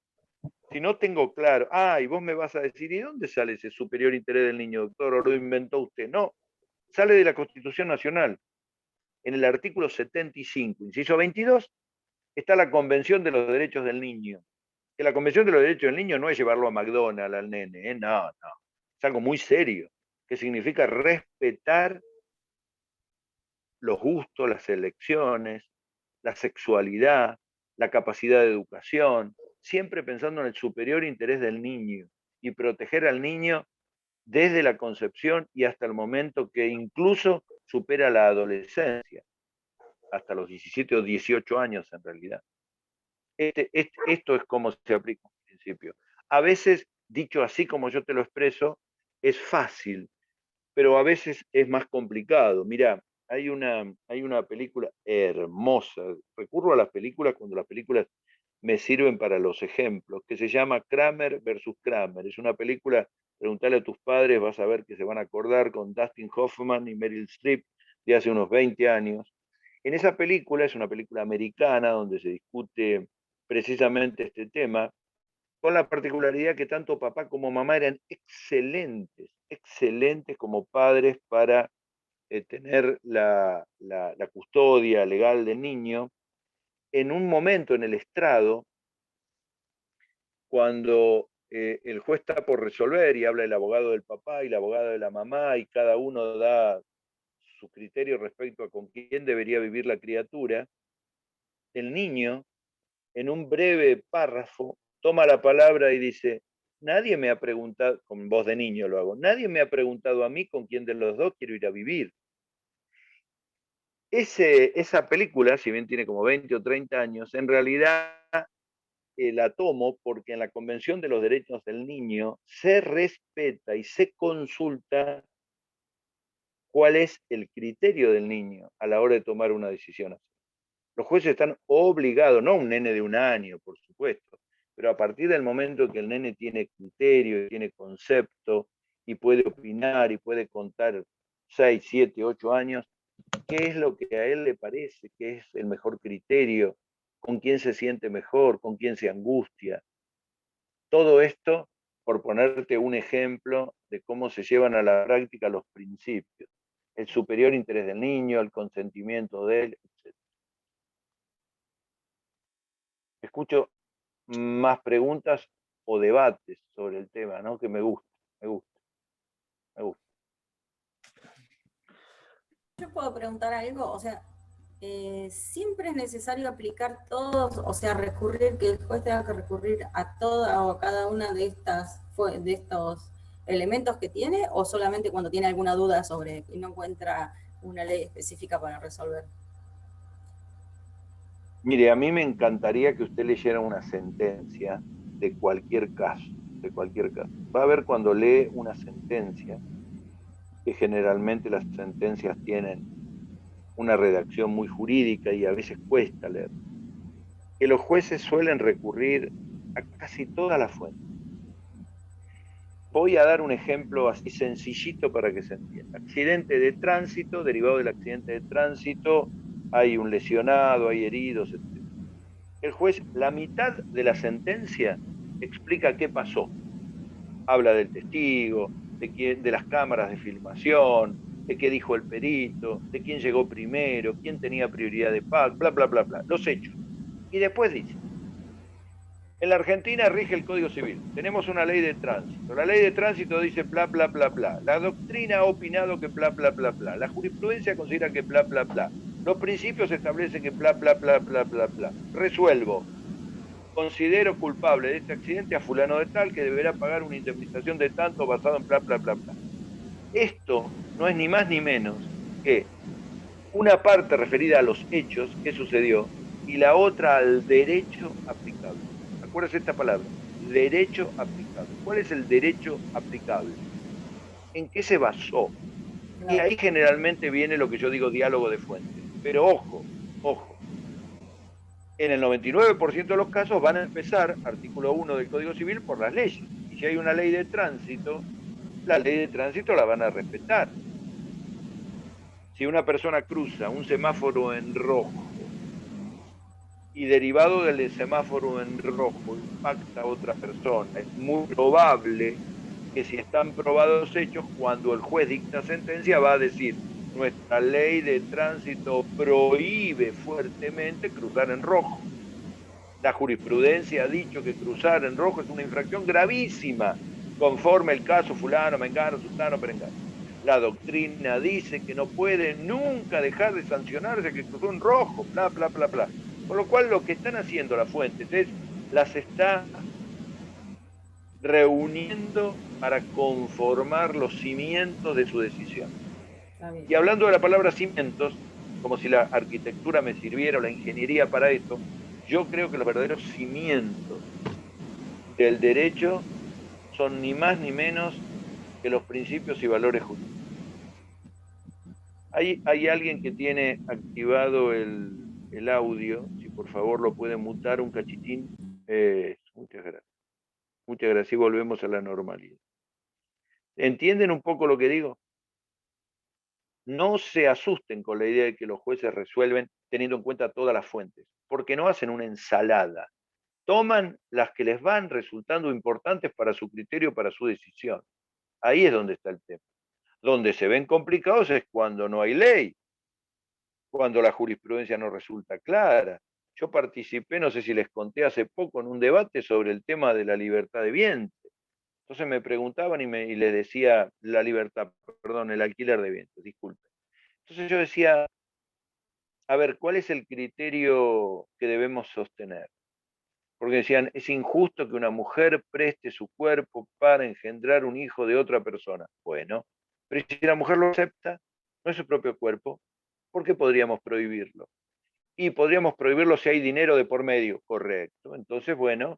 Si no tengo claro, y vos me vas a decir, ¿y dónde sale ese superior interés del niño, doctor? ¿O lo inventó usted? No, sale de la Constitución Nacional. En el artículo 75, inciso 22, está la Convención de los Derechos del Niño. Que la Convención de los Derechos del Niño no es llevarlo a McDonald's al nene, no, no. Es algo muy serio, que significa respetar los gustos, las elecciones, la sexualidad, la capacidad de educación, siempre pensando en el superior interés del niño y proteger al niño desde la concepción y hasta el momento que incluso supera la adolescencia, hasta los 17 o 18 años en realidad. Esto es como se aplica un principio. A veces, dicho así como yo te lo expreso, es fácil, pero a veces es más complicado. Mira, hay una película hermosa, recurro a las películas cuando las películas me sirven para los ejemplos, que se llama Kramer versus Kramer. Es una película, preguntale a tus padres, vas a ver que se van a acordar, con Dustin Hoffman y Meryl Streep de hace unos 20 años. En esa película, es una película americana donde se discute precisamente este tema, con la particularidad que tanto papá como mamá eran excelentes, excelentes como padres para tener la custodia legal del niño. En un momento en el estrado, cuando el juez está por resolver y habla el abogado del papá y la abogada de la mamá y cada uno da su criterio respecto a con quién debería vivir la criatura, el niño, en un breve párrafo, toma la palabra y dice, nadie me ha preguntado, con voz de niño lo hago, nadie me ha preguntado a mí con quién de los dos quiero ir a vivir. Esa película, si bien tiene como 20 o 30 años, en realidad la tomo porque en la Convención de los Derechos del Niño se respeta y se consulta cuál es el criterio del niño a la hora de tomar una decisión así. Los jueces están obligados, no un nene de un año, por supuesto, pero a partir del momento que el nene tiene criterio, tiene concepto y puede opinar y puede contar 6, 7, 8 años, qué es lo que a él le parece que es el mejor criterio, con quién se siente mejor, con quién se angustia. Todo esto por ponerte un ejemplo de cómo se llevan a la práctica los principios. El superior interés del niño, el consentimiento de él, etc. Escucho más preguntas o debates sobre el tema, ¿no? Que me gusta, me gusta, me gusta. Yo puedo preguntar algo, o sea, Siempre es necesario aplicar todos, o sea, recurrir, que el juez tenga que recurrir a toda o a cada una de estos elementos que tiene, o solamente cuando tiene alguna duda sobre y no encuentra una ley específica para resolver. Mire, a mí me encantaría que usted leyera una sentencia de cualquier caso, de cualquier caso. Va a ver cuando lee una sentencia, que generalmente las sentencias tienen una redacción muy jurídica y a veces cuesta leer, que los jueces suelen recurrir a casi todas las fuentes. Voy a dar un ejemplo así sencillito para que se entienda. Accidente de tránsito, derivado del accidente de tránsito, hay un lesionado, hay heridos, etc. El juez, la mitad de la sentencia, explica qué pasó. Habla del testigo, de las cámaras de filmación, de qué dijo el perito, de quién llegó primero, quién tenía prioridad de pago, bla, bla, bla, bla, los hechos. Y después dice, en la Argentina rige el Código Civil. Tenemos una ley de tránsito. La ley de tránsito dice bla, bla, bla, bla. La doctrina ha opinado que bla, bla, bla, bla. La jurisprudencia considera que bla, bla, bla. Los principios establecen que bla, bla, bla, bla, bla, bla. Resuelvo. Considero culpable de este accidente a fulano de tal que deberá pagar una indemnización de tanto basado en bla, bla, bla, bla. Esto no es ni más ni menos que una parte referida a los hechos que sucedió y la otra al derecho aplicable. Acuérdese esta palabra, derecho aplicable. ¿Cuál es el derecho aplicable? ¿En qué se basó? Y Claro. ahí generalmente viene lo que yo digo diálogo de fuentes. Pero ojo, ojo, en el 99% de los casos van a empezar, artículo 1 del Código Civil, por las leyes. Y si hay una ley de tránsito, la ley de tránsito la van a respetar. Si una persona cruza un semáforo en rojo y derivado del semáforo en rojo impacta a otra persona, es muy probable que si están probados hechos, cuando el juez dicta sentencia va a decir, nuestra ley de tránsito prohíbe fuertemente cruzar en rojo. La jurisprudencia ha dicho que cruzar en rojo es una infracción gravísima, conforme el caso fulano, mengano, sultano, perengano. La doctrina dice que no puede nunca dejar de sancionarse que cruzó en rojo, bla, bla, bla, bla. Con lo cual lo que están haciendo las fuentes es, las está reuniendo para conformar los cimientos de su decisión. Está bien. Y hablando de la palabra cimientos, como si la arquitectura me sirviera o la ingeniería para esto, yo creo que los verdaderos cimientos del derecho son ni más ni menos que los principios y valores jurídicos. Hay alguien que tiene activado el audio, si por favor lo puede mutar un cachitín. Muchas gracias. Muchas gracias y volvemos a la normalidad. ¿Entienden un poco lo que digo? No se asusten con la idea de que los jueces resuelven teniendo en cuenta todas las fuentes, porque no hacen una ensalada. Toman las que les van resultando importantes para su criterio, para su decisión. Ahí es donde está el tema. Donde se ven complicados es cuando no hay ley, cuando la jurisprudencia no resulta clara. Yo participé, no sé si les conté hace poco, en un debate sobre el tema de la libertad de vientre. Entonces me preguntaban y les decía la libertad, perdón, el alquiler de vientres, disculpen. Entonces yo decía, a ver, ¿cuál es el criterio que debemos sostener? Porque decían, es injusto que una mujer preste su cuerpo para engendrar un hijo de otra persona. Bueno, pero si la mujer lo acepta, no es su propio cuerpo, ¿por qué podríamos prohibirlo? Y podríamos prohibirlo si hay dinero de por medio, correcto. Entonces, bueno,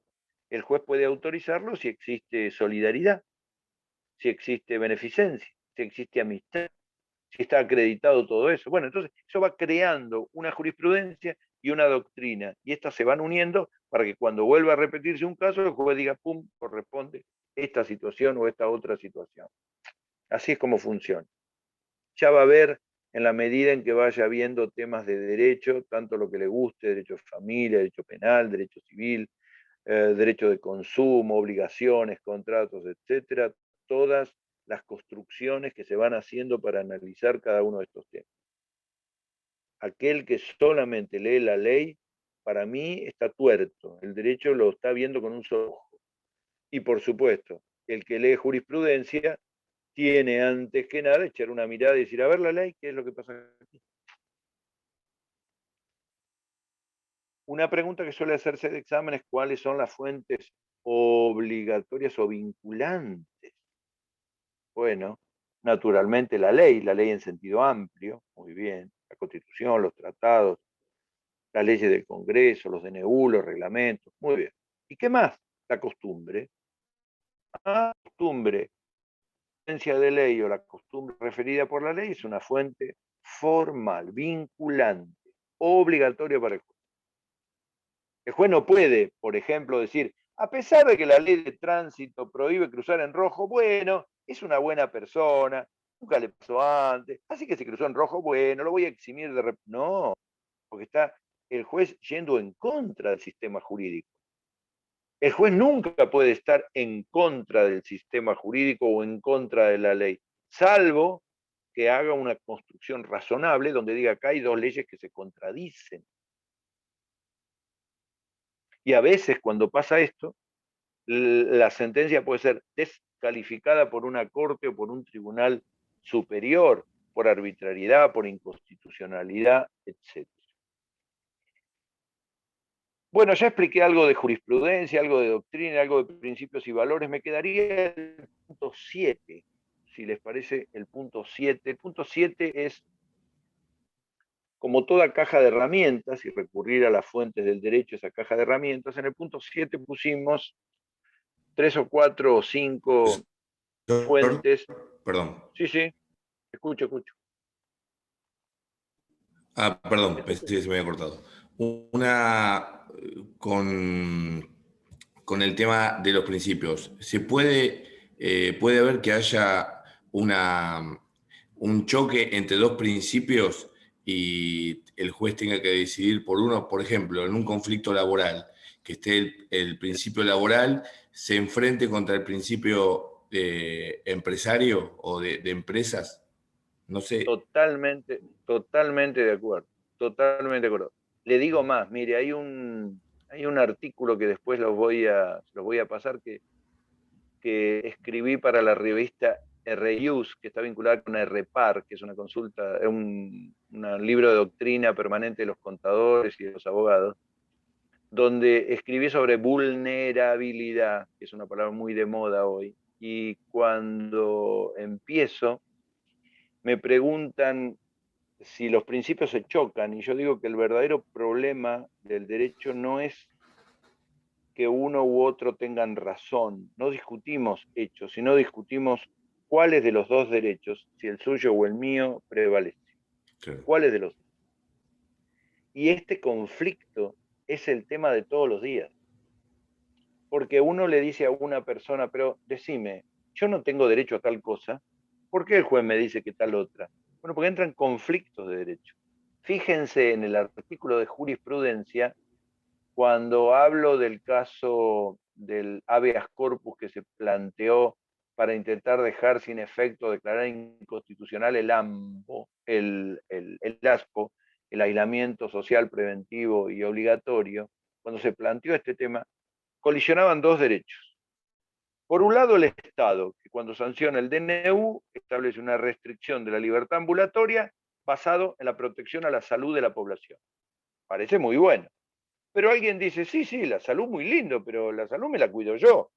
el juez puede autorizarlo si existe solidaridad, si existe beneficencia, si existe amistad, si está acreditado todo eso. Bueno, entonces eso va creando una jurisprudencia y una doctrina, y estas se van uniendo para que cuando vuelva a repetirse un caso, el juez diga, pum, corresponde esta situación o esta otra situación. Así es como funciona. Ya va a ver en la medida en que vaya viendo temas de derecho, tanto lo que le guste, derecho de familia, derecho penal, derecho civil, derecho de consumo, obligaciones, contratos, etcétera, todas las construcciones que se van haciendo para analizar cada uno de estos temas. Aquel que solamente lee la ley, para mí está tuerto, el derecho lo está viendo con un solo ojo. Y por supuesto, el que lee jurisprudencia tiene antes que nada echar una mirada y decir, a ver la ley, ¿qué es lo que pasa aquí? Una pregunta que suele hacerse de examen es cuáles son las fuentes obligatorias o vinculantes. Bueno, naturalmente la ley en sentido amplio, muy bien, la Constitución, los tratados, las leyes del Congreso, los DNU, los reglamentos, muy bien. ¿Y qué más? La costumbre. La costumbre, la esencia de ley o la costumbre referida por la ley es una fuente formal, vinculante, obligatoria para el juez. El juez no puede, por ejemplo, decir, a pesar de que la ley de tránsito prohíbe cruzar en rojo, bueno, es una buena persona, nunca le pasó antes, así que se cruzó en rojo, bueno, lo voy a eximir de... No, porque está el juez yendo en contra del sistema jurídico. El juez nunca puede estar en contra del sistema jurídico o en contra de la ley, salvo que haga una construcción razonable donde diga acá hay dos leyes que se contradicen. Y a veces cuando pasa esto, la sentencia puede ser descalificada por una corte o por un tribunal superior, por arbitrariedad, por inconstitucionalidad, etc. Bueno, ya expliqué algo de jurisprudencia, algo de doctrina, algo de principios y valores. Me quedaría el punto 7, si les parece el punto 7. El punto 7 es, como toda caja de herramientas, y recurrir a las fuentes del derecho, esa caja de herramientas. En el punto 7 pusimos 3 o 4 o 5 fuentes. Perdón. Sí, escucho. Perdón, pensé que se me había cortado. Una con el tema de los principios. ¿Se puede haber que haya un choque entre dos principios y el juez tenga que decidir por uno? Por ejemplo, en un conflicto laboral, que esté el principio laboral se enfrente contra el principio empresario o de empresas. No sé. Totalmente de acuerdo. Le digo más, mire, hay un artículo que después los voy a pasar que escribí para la revista RIUS, que está vinculada con RPAR, que es una consulta, un libro de doctrina permanente de los contadores y de los abogados, donde escribí sobre vulnerabilidad, que es una palabra muy de moda hoy, y cuando empiezo me preguntan si los principios se chocan, y yo digo que el verdadero problema del derecho no es que uno u otro tengan razón, no discutimos hechos, sino discutimos cuáles de los dos derechos, si el suyo o el mío, prevalece. Claro. ¿Cuáles de los dos? Y este conflicto es el tema de todos los días. Porque uno le dice a una persona, pero decime, yo no tengo derecho a tal cosa, ¿por qué el juez me dice que tal otra? Bueno, porque entran conflictos de derecho. Fíjense en el artículo de jurisprudencia, cuando hablo del caso del habeas corpus que se planteó para intentar dejar sin efecto, declarar inconstitucional el ASPO, el aislamiento social preventivo y obligatorio, cuando se planteó este tema, colisionaban dos derechos. Por un lado, el Estado, que cuando sanciona el DNU, establece una restricción de la libertad ambulatoria basado en la protección a la salud de la población. Parece muy bueno. Pero alguien dice, sí, la salud muy lindo, pero la salud me la cuido yo.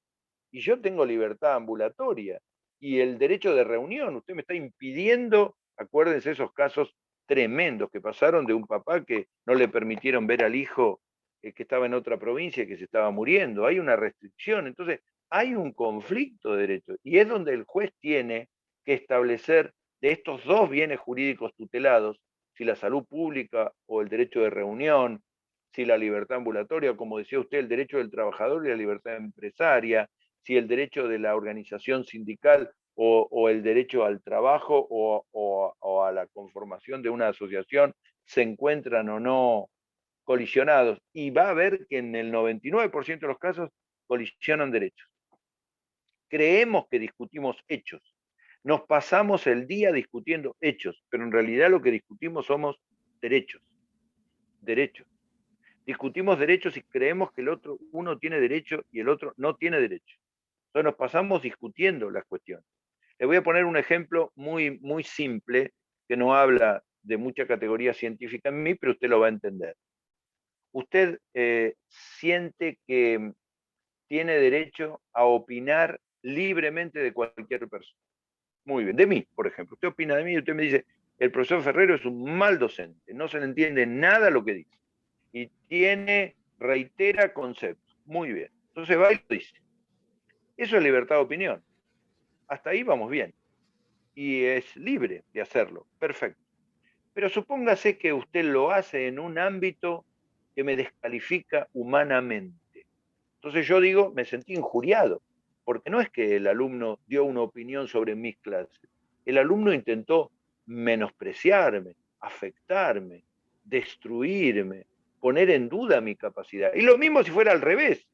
Y yo tengo libertad ambulatoria. Y el derecho de reunión, usted me está impidiendo, acuérdense esos casos tremendos que pasaron de un papá que no le permitieron ver al hijo que estaba en otra provincia y que se estaba muriendo. Hay una restricción. Entonces, hay un conflicto de derechos. Y es donde el juez tiene que establecer de estos dos bienes jurídicos tutelados, si la salud pública o el derecho de reunión, si la libertad ambulatoria, como decía usted, el derecho del trabajador y la libertad empresaria, si el derecho de la organización sindical o el derecho al trabajo o a la conformación de una asociación se encuentran o no colisionados. Y va a ver que en el 99% de los casos colisionan derechos. Creemos que discutimos hechos. Nos pasamos el día discutiendo hechos, pero en realidad lo que discutimos somos derechos. Derechos. Discutimos derechos y creemos que el otro, uno tiene derecho y el otro no tiene derecho. Entonces nos pasamos discutiendo las cuestiones. Les voy a poner un ejemplo muy, muy simple, que no habla de mucha categoría científica en mí, pero usted lo va a entender. usted siente que tiene derecho a opinar libremente de cualquier persona. Muy bien, de mí, por ejemplo. Usted opina de mí y usted me dice, el profesor Ferrero es un mal docente, no se le entiende nada lo que dice. Y reitera conceptos. Muy bien. Entonces va y lo dice. Eso es libertad de opinión. Hasta ahí vamos bien. Y es libre de hacerlo. Perfecto. Pero supóngase que usted lo hace en un ámbito que me descalifica humanamente. Entonces yo digo, me sentí injuriado, porque no es que el alumno dio una opinión sobre mis clases. El alumno intentó menospreciarme, afectarme, destruirme, poner en duda mi capacidad. Y lo mismo si fuera al revés,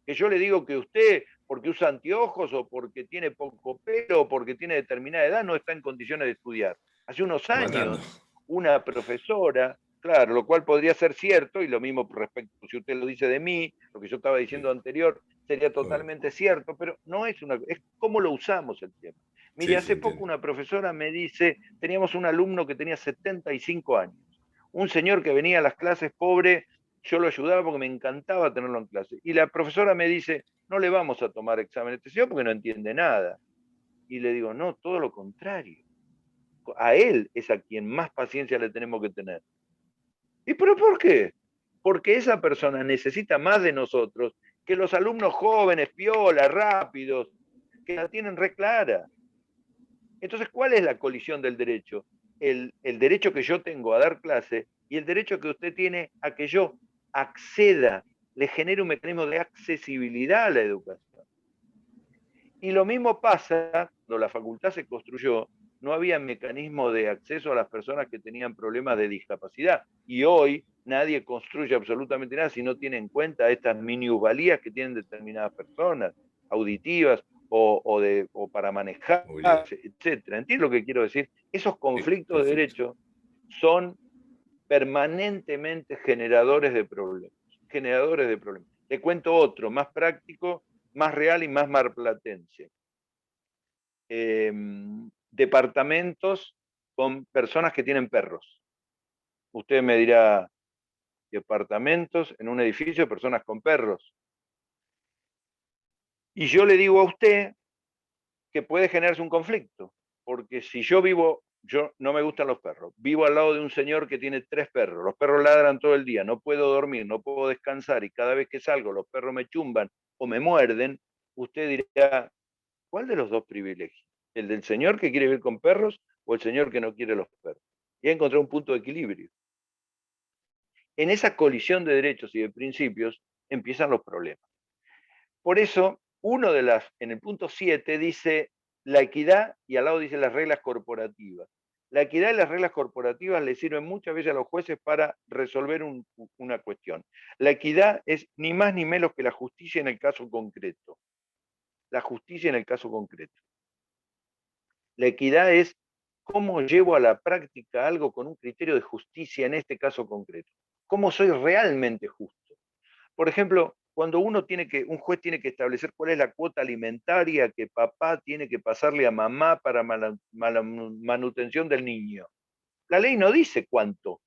que yo le digo que usted, porque usa anteojos o porque tiene poco pelo o porque tiene determinada edad, no está en condiciones de estudiar. Hace unos años, una profesora, claro, lo cual podría ser cierto, y lo mismo respecto, si usted lo dice de mí, lo que yo estaba diciendo anterior, sería totalmente cierto, pero no es es cómo lo usamos el tema. Mire, hace poco una profesora me dice, teníamos un alumno que tenía 75 años, un señor que venía a las clases pobre, yo lo ayudaba porque me encantaba tenerlo en clase, y la profesora me dice, no le vamos a tomar examen a este señor porque no entiende nada. Y le digo, no, todo lo contrario. A él es a quien más paciencia le tenemos que tener. ¿Y pero por qué? Porque esa persona necesita más de nosotros que los alumnos jóvenes, piolas, rápidos, que la tienen re clara. Entonces, ¿cuál es la colisión del derecho? El derecho que yo tengo a dar clase y el derecho que usted tiene a que yo acceda, le genere un mecanismo de accesibilidad a la educación. Y lo mismo pasa, cuando la facultad se construyó, no había mecanismo de acceso a las personas que tenían problemas de discapacidad. Y hoy nadie construye absolutamente nada si no tiene en cuenta estas minusvalías que tienen determinadas personas, auditivas o para manejar, etc. ¿Entiendes lo que quiero decir? Esos conflictos de derecho son permanentemente generadores de problemas. Generadores de problemas. Le cuento otro, más práctico, más real y más marplatense. Departamentos con personas que tienen perros. Usted me dirá, departamentos en un edificio de personas con perros. Y yo le digo a usted que puede generarse un conflicto, porque si yo no me gustan los perros, vivo al lado de un señor que tiene 3 perros, los perros ladran todo el día, no puedo dormir, no puedo descansar y cada vez que salgo los perros me chumban o me muerden, usted dirá, ¿cuál de los dos privilegios? ¿El del señor que quiere vivir con perros o el señor que no quiere los perros? Y encontrar un punto de equilibrio. En esa colisión de derechos y de principios empiezan los problemas. Por eso, en el punto 7 dice la equidad y al lado dice las reglas corporativas. La equidad y las reglas corporativas le sirven muchas veces a los jueces para resolver una cuestión. La equidad es ni más ni menos que la justicia en el caso concreto. La justicia en el caso concreto. La equidad es cómo llevo a la práctica algo con un criterio de justicia en este caso concreto. ¿Cómo soy realmente justo? Por ejemplo, cuando un juez tiene que establecer cuál es la cuota alimentaria que papá tiene que pasarle a mamá para manutención del niño. La ley no dice cuánto.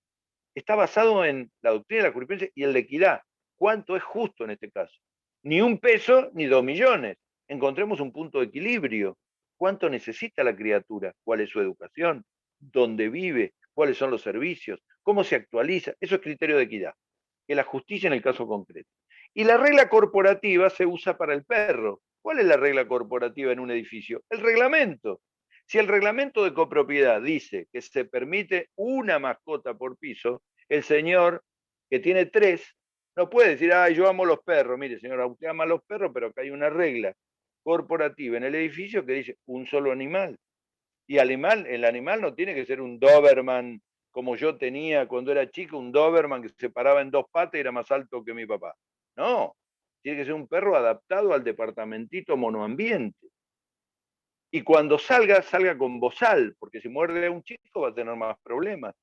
Está basado en la doctrina de la jurisprudencia y en la equidad. ¿Cuánto es justo en este caso? Ni 1 peso ni 2 millones. Encontremos un punto de equilibrio. ¿Cuánto necesita la criatura? ¿Cuál es su educación? ¿Dónde vive? ¿Cuáles son los servicios? ¿Cómo se actualiza? Eso es criterio de equidad. Que la justicia en el caso concreto. Y la regla corporativa se usa para el perro. ¿Cuál es la regla corporativa en un edificio? El reglamento. Si el reglamento de copropiedad dice que se permite una mascota por piso, el señor que tiene 3 no puede decir, yo amo los perros. Mire, señora, usted ama los perros, pero acá hay una regla corporativa en el edificio que dice un solo animal. Y el animal no tiene que ser un Doberman, como yo tenía cuando era chico, un Doberman que se paraba en 2 patas y era más alto que mi papá. No, tiene que ser un perro adaptado al departamentito monoambiente. Y cuando salga con bozal, porque si muerde a un chico va a tener más problemas.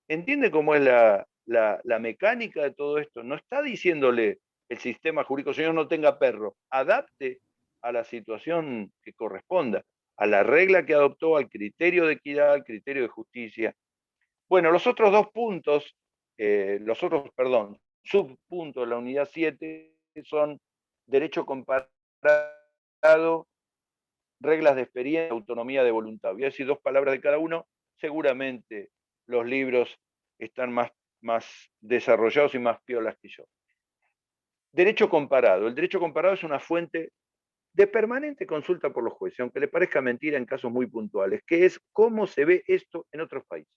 ¿Entiende cómo es la mecánica de todo esto? No está diciéndole el sistema jurídico, señor, no tenga perro. Adapte a la situación que corresponda, a la regla que adoptó, al criterio de equidad, al criterio de justicia. Bueno, los otros 2 puntos, subpuntos de la unidad 7 son derecho comparado, reglas de experiencia, autonomía de voluntad. Voy a decir 2 palabras de cada uno. Seguramente los libros están más desarrollados y más piolas que yo. Derecho comparado. El derecho comparado es una fuente de permanente consulta por los jueces, aunque le parezca mentira en casos muy puntuales, que es cómo se ve esto en otros países.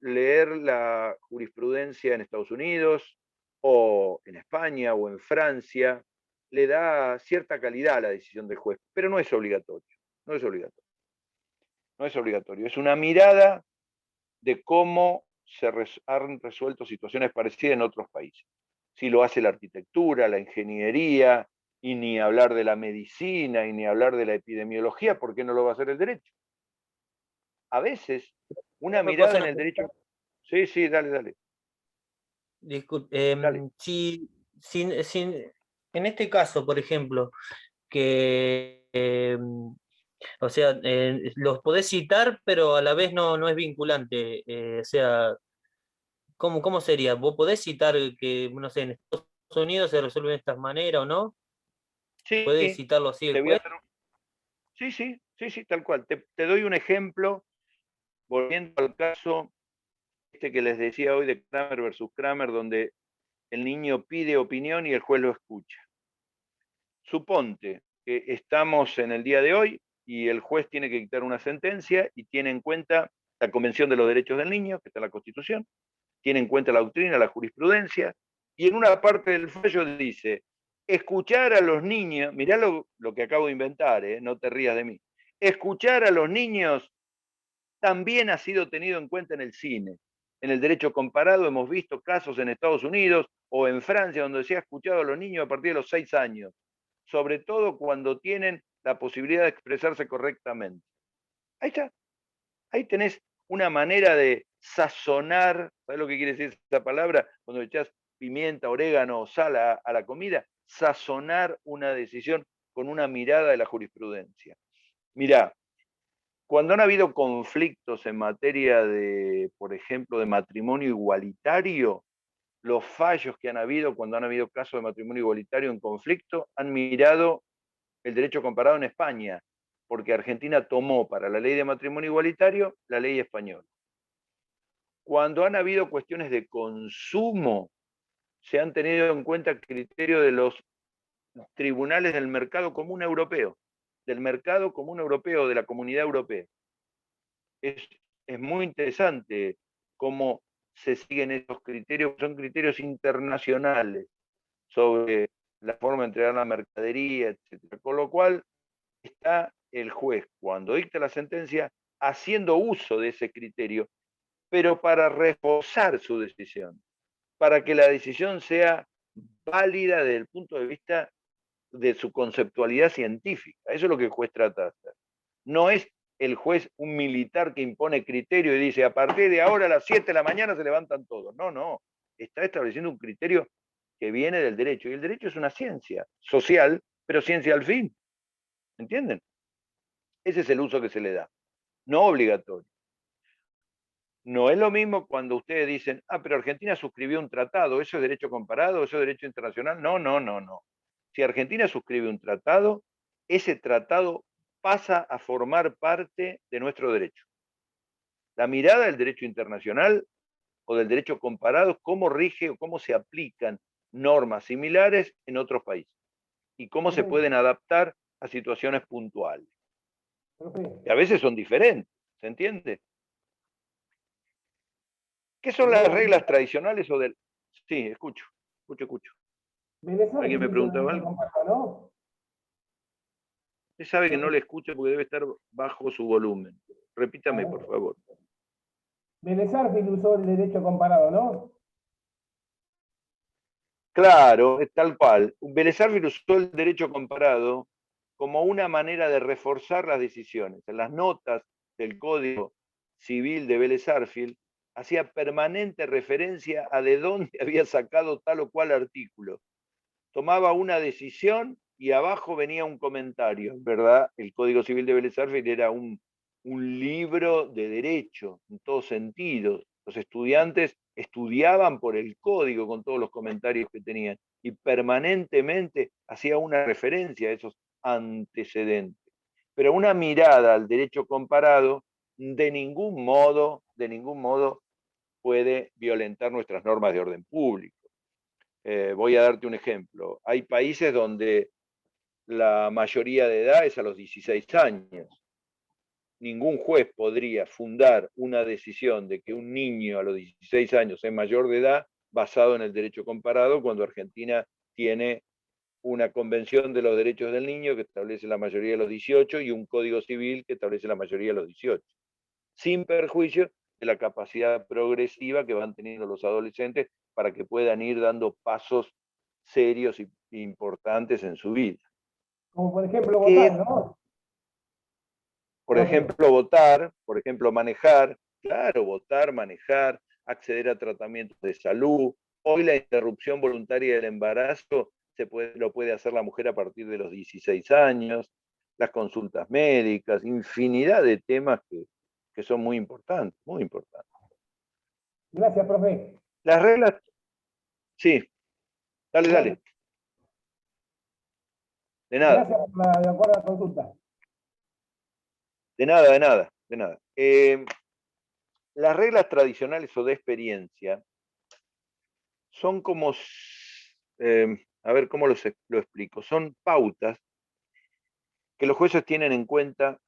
Leer la jurisprudencia en Estados Unidos, o en España, o en Francia, le da cierta calidad a la decisión del juez, pero no es obligatorio. No es obligatorio. No es obligatorio. Es una mirada de cómo se han resuelto situaciones parecidas en otros países. Si lo hace la arquitectura, la ingeniería, y ni hablar de la medicina, y ni hablar de la epidemiología, ¿por qué no lo va a hacer el derecho? A veces, una mirada en el derecho... Sí, dale. Disculpe, Dale. si en este caso, por ejemplo, que o sea, los podés citar, pero a la vez no es vinculante. O sea, ¿cómo sería? ¿Vos podés citar que, no sé, en Estados Unidos se resuelve de esta manera o no? ¿Podés Sí, citarlo así el te voy a juez? dar... Sí, tal cual. Te doy un ejemplo, volviendo al caso que les decía hoy de Kramer versus Kramer, donde el niño pide opinión y el juez lo escucha. Suponte que estamos en el día de hoy y el juez tiene que dictar una sentencia y tiene en cuenta la Convención de los Derechos del Niño, que está en la Constitución, tiene en cuenta la doctrina, la jurisprudencia, y en una parte del fallo dice, escuchar a los niños, mirá lo que acabo de inventar, no te rías de mí, escuchar a los niños también ha sido tenido en cuenta en el cine. En el derecho comparado hemos visto casos en Estados Unidos o en Francia donde se ha escuchado a los niños a partir de los 6 años, sobre todo cuando tienen la posibilidad de expresarse correctamente. Ahí está, ahí tenés una manera de sazonar, ¿sabes lo que quiere decir esa palabra? Cuando echás pimienta, orégano o sal a la comida, sazonar una decisión con una mirada de la jurisprudencia. Mirá, cuando han habido conflictos en materia de, por ejemplo, de matrimonio igualitario, los fallos que han habido cuando han habido casos de matrimonio igualitario en conflicto han mirado el derecho comparado en España, porque Argentina tomó para la ley de matrimonio igualitario la ley española. Cuando han habido cuestiones de consumo, se han tenido en cuenta criterios de los tribunales del mercado común europeo, de la Comunidad Europea. Es muy interesante cómo se siguen esos criterios, son criterios internacionales sobre la forma de entregar la mercadería, etc. Con lo cual está el juez, cuando dicta la sentencia, haciendo uso de ese criterio, pero para reforzar su decisión, para que la decisión sea válida desde el punto de vista de su conceptualidad científica. Eso es lo que el juez trata de hacer. No es el juez un militar que impone criterio y dice, a partir de ahora a las 7 de la mañana se levantan todos. No. Está estableciendo un criterio que viene del derecho. Y el derecho es una ciencia social, pero ciencia al fin. ¿Entienden? Ese es el uso que se le da. No obligatorio. No es lo mismo cuando ustedes dicen, pero Argentina suscribió un tratado, ¿eso es derecho comparado? ¿Eso es derecho internacional? No. Si Argentina suscribe un tratado, ese tratado pasa a formar parte de nuestro derecho. La mirada del derecho internacional o del derecho comparado es cómo rige o cómo se aplican normas similares en otros países y cómo se pueden adaptar a situaciones puntuales. Que a veces son diferentes, ¿se entiende? ¿Qué son las reglas tradicionales o del...? Sí, escucho. ¿Alguien me preguntaba algo? Usted sabe que no le escucho porque debe estar bajo su volumen. Repítame, por favor. Vélez Sarsfield usó el derecho comparado, ¿no? Claro, es tal cual. Vélez Sarsfield usó el derecho comparado como una manera de reforzar las decisiones. En las notas del Código Civil de Vélez Sarsfield hacía permanente referencia a de dónde había sacado tal o cual artículo. Tomaba una decisión y abajo venía un comentario, ¿verdad? El Código Civil de Vélez Sarsfield era un libro de derecho, en todos sentidos. Los estudiantes estudiaban por el código con todos los comentarios que tenían y permanentemente hacía una referencia a esos antecedentes. Pero una mirada al derecho comparado de ningún modo puede violentar nuestras normas de orden público. Voy a darte un ejemplo. Hay países donde la mayoría de edad es a los 16 años. Ningún juez podría fundar una decisión de que un niño a los 16 años es mayor de edad basado en el derecho comparado, cuando Argentina tiene una convención de los derechos del niño que establece la mayoría de los 18 y un código civil que establece la mayoría de los 18, sin perjuicio de la capacidad progresiva que van teniendo los adolescentes para que puedan ir dando pasos serios e importantes en su vida. Como por ejemplo votar, ¿no? Por ejemplo, votar, por ejemplo, manejar, claro, votar, manejar, acceder a tratamientos de salud. Hoy la interrupción voluntaria del embarazo lo puede hacer la mujer a partir de los 16 años, las consultas médicas, infinidad de temas que son muy importantes, muy importantes. Gracias, profe. Las reglas, sí, dale. De nada. Gracias por la de acuerdo a la consulta. De nada. Las reglas tradicionales o de experiencia son como, a ver cómo lo explico, son pautas que los jueces tienen en cuenta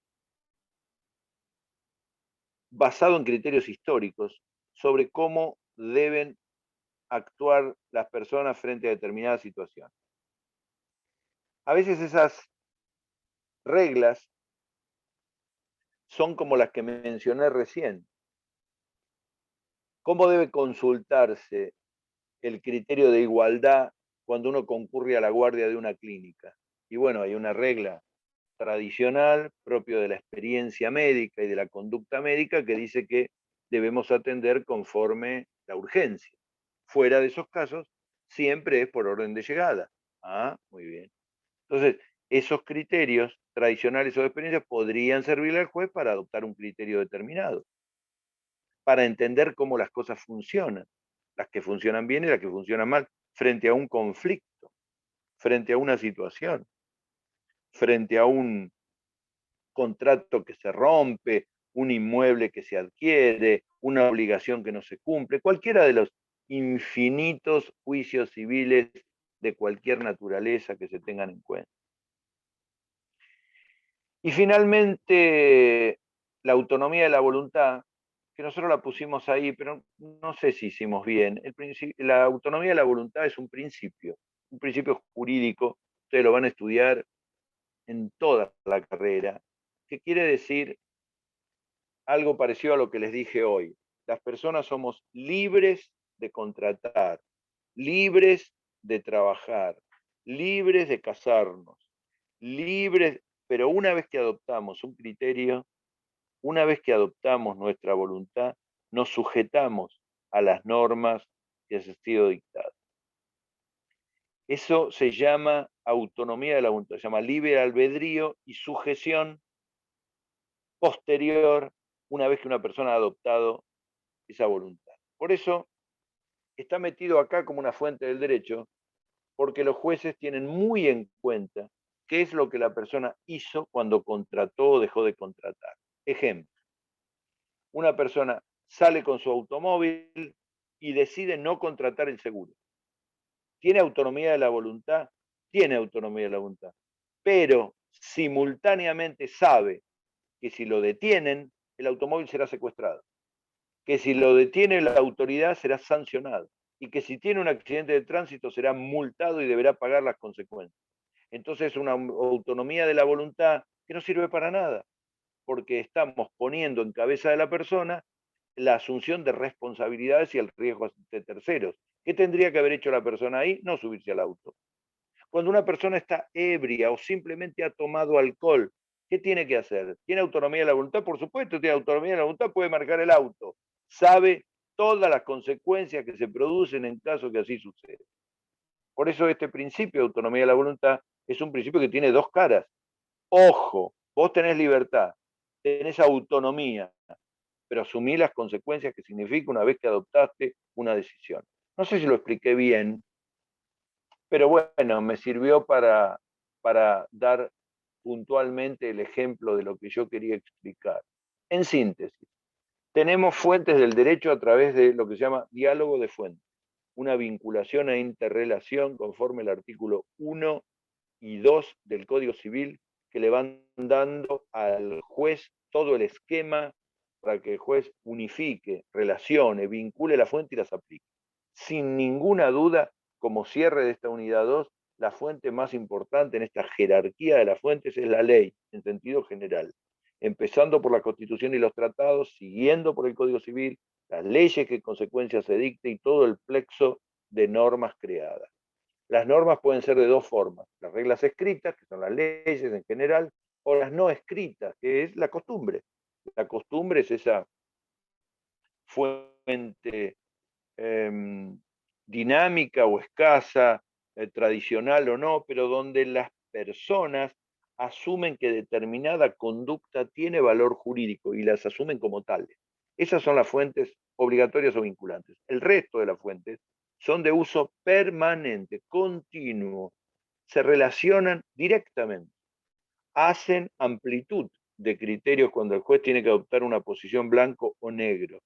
basado en criterios históricos sobre cómo deben actuar las personas frente a determinadas situaciones. A veces esas reglas son como las que mencioné recién. ¿Cómo debe consultarse el criterio de igualdad cuando uno concurre a la guardia de una clínica? Y bueno, hay una regla tradicional propio de la experiencia médica y de la conducta médica que dice que debemos atender conforme la urgencia. Fuera de esos casos, siempre es por orden de llegada. Ah, muy bien. Entonces, esos criterios tradicionales o de experiencia podrían servirle al juez para adoptar un criterio determinado, para entender cómo las cosas funcionan, las que funcionan bien y las que funcionan mal, frente a un conflicto, frente a una situación, frente a un contrato que se rompe, un inmueble que se adquiere, una obligación que no se cumple, cualquiera de los infinitos juicios civiles de cualquier naturaleza que se tengan en cuenta. Y finalmente, la autonomía de la voluntad, que nosotros la pusimos ahí, pero no sé si hicimos bien. La autonomía de la voluntad es un principio jurídico, ustedes lo van a estudiar en toda la carrera, que quiere decir algo parecido a lo que les dije hoy. Las personas somos libres de contratar, libres de trabajar, libres de casarnos, libres, pero una vez que adoptamos un criterio, una vez que adoptamos nuestra voluntad, nos sujetamos a las normas que han sido dictadas. Eso se llama autonomía de la voluntad, se llama libre albedrío y sujeción posterior una vez que una persona ha adoptado esa voluntad. Por eso está metido acá como una fuente del derecho, porque los jueces tienen muy en cuenta qué es lo que la persona hizo cuando contrató o dejó de contratar. Ejemplo, una persona sale con su automóvil y decide no contratar el seguro. ¿Tiene autonomía de la voluntad? Tiene autonomía de la voluntad, pero simultáneamente sabe que si lo detienen, el automóvil será secuestrado, que si lo detiene la autoridad será sancionado, y que si tiene un accidente de tránsito será multado y deberá pagar las consecuencias. Entonces es una autonomía de la voluntad que no sirve para nada, porque estamos poniendo en cabeza de la persona la asunción de responsabilidades y el riesgo de terceros. ¿Qué tendría que haber hecho la persona ahí? No subirse al auto. Cuando una persona está ebria o simplemente ha tomado alcohol, ¿qué tiene que hacer? ¿Tiene autonomía de la voluntad? Por supuesto, tiene autonomía de la voluntad, puede marcar el auto. Sabe todas las consecuencias que se producen en caso que así suceda. Por eso este principio de autonomía de la voluntad es un principio que tiene dos caras. Ojo, vos tenés libertad, tenés autonomía, pero asumí las consecuencias que significa una vez que adoptaste una decisión. No sé si lo expliqué bien, pero bueno, me sirvió para dar puntualmente el ejemplo de lo que yo quería explicar. En síntesis, tenemos fuentes del derecho a través de lo que se llama diálogo de fuentes, una vinculación e interrelación conforme el artículo 1 y 2 del Código Civil, que le van dando al juez todo el esquema para que el juez unifique, relacione, vincule la fuente y las aplique. Sin ninguna duda, como cierre de esta unidad 2, la fuente más importante en esta jerarquía de las fuentes es la ley, en sentido general, empezando por la Constitución y los tratados, siguiendo por el Código Civil, las leyes que en consecuencia se dicte y todo el plexo de normas creadas. Las normas pueden ser de dos formas, las reglas escritas, que son las leyes en general, o las no escritas, que es la costumbre. La costumbre es esa fuente dinámica o escasa, tradicional o no, pero donde las personas asumen que determinada conducta tiene valor jurídico y las asumen como tales. Esas son las fuentes obligatorias o vinculantes. El resto de las fuentes son de uso permanente, continuo, se relacionan directamente, hacen amplitud de criterios cuando el juez tiene que adoptar una posición blanco o negro.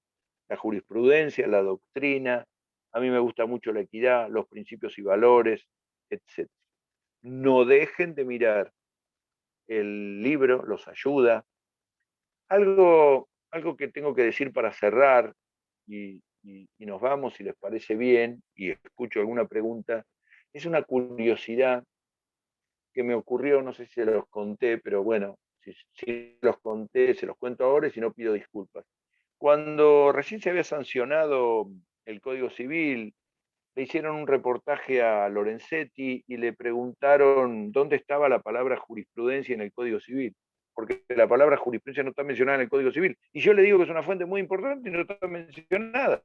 La jurisprudencia, la doctrina, a mí me gusta mucho la equidad, los principios y valores, etc. No dejen de mirar el libro, los ayuda. Algo que tengo que decir para cerrar, y nos vamos si les parece bien, y escucho alguna pregunta, es una curiosidad que me ocurrió, no sé si se los conté, pero bueno, si los conté, se los cuento ahora y si no pido disculpas. Cuando recién se había sancionado el Código Civil, le hicieron un reportaje a Lorenzetti y le preguntaron dónde estaba la palabra jurisprudencia en el Código Civil, porque la palabra jurisprudencia no está mencionada en el Código Civil. Y yo le digo que es una fuente muy importante y no está mencionada.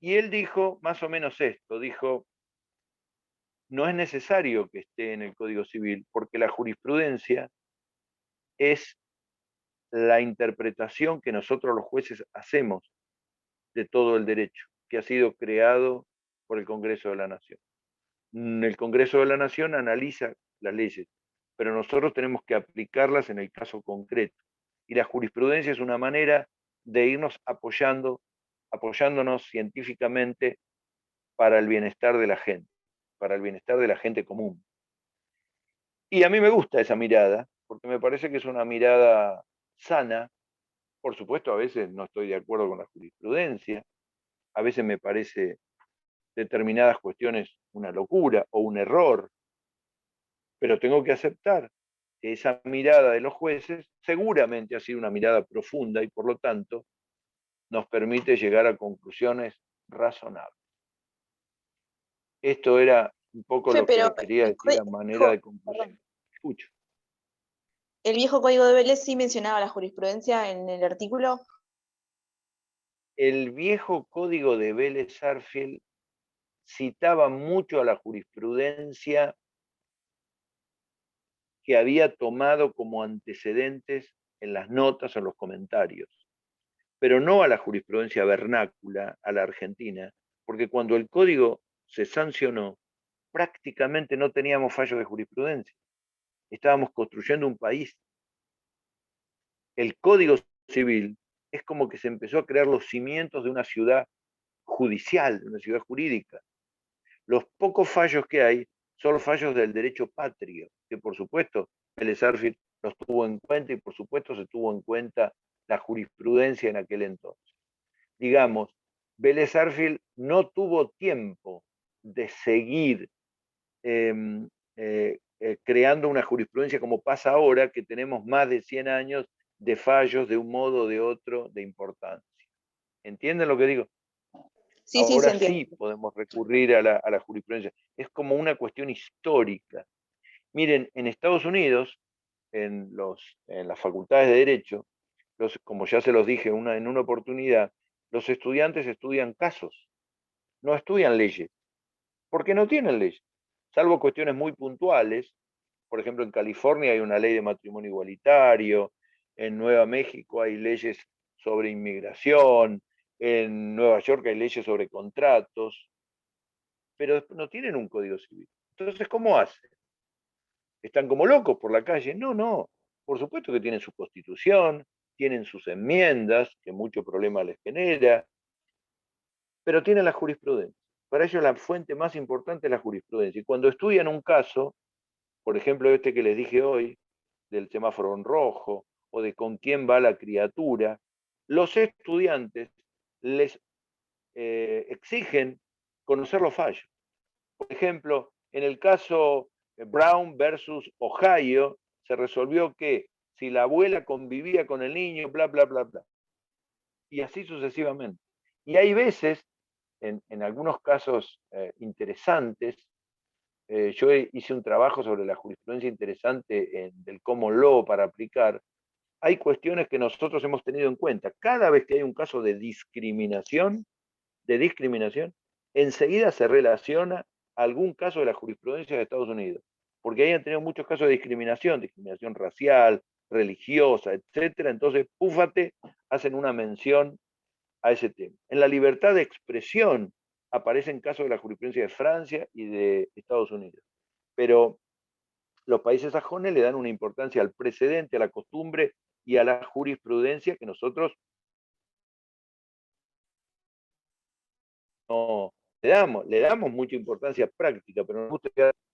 Y él dijo más o menos esto, dijo, no es necesario que esté en el Código Civil, porque la jurisprudencia es la interpretación que nosotros los jueces hacemos de todo el derecho, que ha sido creado por el Congreso de la Nación. El Congreso de la Nación analiza las leyes, pero nosotros tenemos que aplicarlas en el caso concreto. Y la jurisprudencia es una manera de irnos apoyándonos científicamente para el bienestar de la gente, para el bienestar de la gente común. Y a mí me gusta esa mirada, porque me parece que es una mirada sana. Por supuesto, a veces no estoy de acuerdo con la jurisprudencia, a veces me parece determinadas cuestiones una locura o un error, pero tengo que aceptar que esa mirada de los jueces seguramente ha sido una mirada profunda y por lo tanto nos permite llegar a conclusiones razonables. Esto era un poco lo que pero le quería decir a manera de conclusión. Escucho. ¿El viejo Código de Vélez sí mencionaba la jurisprudencia en el artículo? El viejo Código de Vélez-Sarsfield citaba mucho a la jurisprudencia que había tomado como antecedentes en las notas o en los comentarios, pero no a la jurisprudencia vernácula, a la argentina, porque cuando el código se sancionó, prácticamente no teníamos fallos de jurisprudencia. Estábamos construyendo un país. El Código Civil es como que se empezó a crear los cimientos de una ciudad judicial, de una ciudad jurídica. Los pocos fallos que hay son los fallos del derecho patrio, que por supuesto Vélez-Sarsfield los tuvo en cuenta y por supuesto se tuvo en cuenta la jurisprudencia en aquel entonces. Digamos, Vélez-Sarsfield no tuvo tiempo de seguir creando una jurisprudencia como pasa ahora, que tenemos más de 100 años de fallos de un modo o de otro de importancia. ¿Entienden lo que digo? Sí, sí, Ahora se entiende. sí podemos recurrir a la jurisprudencia. Es como una cuestión histórica. Miren, en Estados Unidos, en las facultades de Derecho, como ya se los dije en una oportunidad, los estudiantes estudian casos, no estudian leyes, porque no tienen leyes, salvo cuestiones muy puntuales. Por ejemplo, en California hay una ley de matrimonio igualitario, en Nueva México hay leyes sobre inmigración, en Nueva York hay leyes sobre contratos, pero después no tienen un código civil. Entonces, ¿cómo hacen? ¿Están como locos por la calle? No, no. Por supuesto que tienen su constitución, tienen sus enmiendas, que mucho problema les genera, pero tienen la jurisprudencia. Para ellos la fuente más importante es la jurisprudencia. Y cuando estudian un caso, por ejemplo, este que les dije hoy, del semáforo en rojo, o de con quién va la criatura, los estudiantes les exigen conocer los fallos. Por ejemplo, en el caso Brown versus Ohio, se resolvió que si la abuela convivía con el niño, bla, bla, bla, bla. Y así sucesivamente. Y hay veces, en algunos casos interesantes, yo hice un trabajo sobre la jurisprudencia interesante del common law para aplicar. Hay cuestiones que nosotros hemos tenido en cuenta. Cada vez que hay un caso de discriminación, enseguida se relaciona a algún caso de la jurisprudencia de Estados Unidos, porque ahí han tenido muchos casos de discriminación racial, religiosa, etcétera. Entonces, púfate, hacen una mención a ese tema. En la libertad de expresión aparecen casos de la jurisprudencia de Francia y de Estados Unidos, pero los países sajones le dan una importancia al precedente, a la costumbre y a la jurisprudencia que nosotros no le damos mucha importancia práctica, pero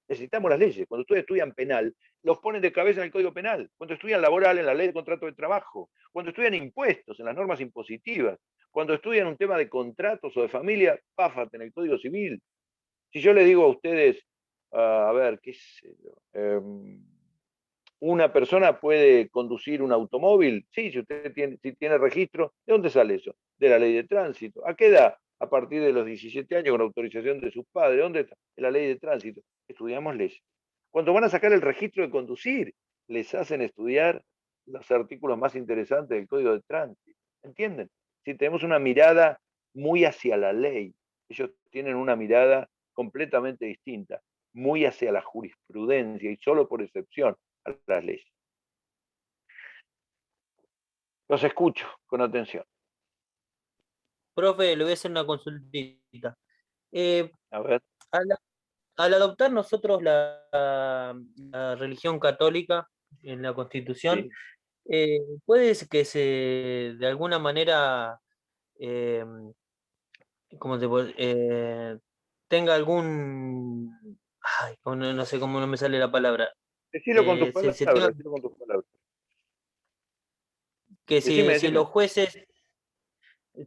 necesitamos las leyes. Cuando ustedes estudian penal, los ponen de cabeza en el Código Penal. Cuando estudian laboral, en la ley de contrato de trabajo. Cuando estudian impuestos, en las normas impositivas. Cuando estudian un tema de contratos o de familia, páfate en el Código Civil. Si yo le digo a ustedes, a ver, qué sé yo, una persona puede conducir un automóvil, sí, si tiene registro, ¿de dónde sale eso? De la ley de tránsito. ¿A qué edad? A partir de los 17 años con autorización de sus padres. ¿Dónde está? En la ley de tránsito. Estudiamos leyes. Cuando van a sacar el registro de conducir, les hacen estudiar los artículos más interesantes del Código de Tránsito. ¿Entienden? Si tenemos una mirada muy hacia la ley, ellos tienen una mirada completamente distinta, muy hacia la jurisprudencia y solo por excepción a las leyes. Los escucho con atención. Profe, le voy a hacer una consultita. A ver. Al adoptar nosotros la religión católica en la Constitución, sí. Puede que de alguna manera tenga algún... Ay, no sé cómo no me sale la palabra. Decilo con tus palabras. Decilo con tus palabras. Que si los jueces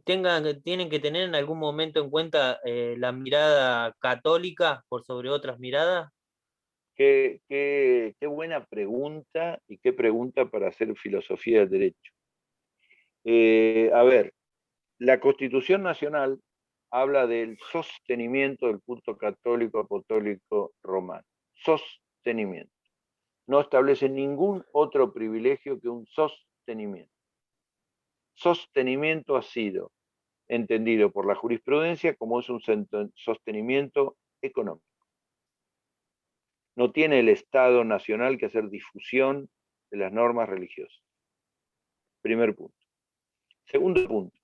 tienen que tener en algún momento en cuenta la mirada católica por sobre otras miradas. Qué buena pregunta y qué pregunta para hacer filosofía del derecho. A ver, la Constitución Nacional habla del sostenimiento del culto católico apostólico romano. Sostenimiento. No establece ningún otro privilegio que un sostenimiento. Sostenimiento ha sido entendido por la jurisprudencia como es un sostenimiento económico. No tiene el Estado nacional que hacer difusión de las normas religiosas. Primer punto. Segundo punto,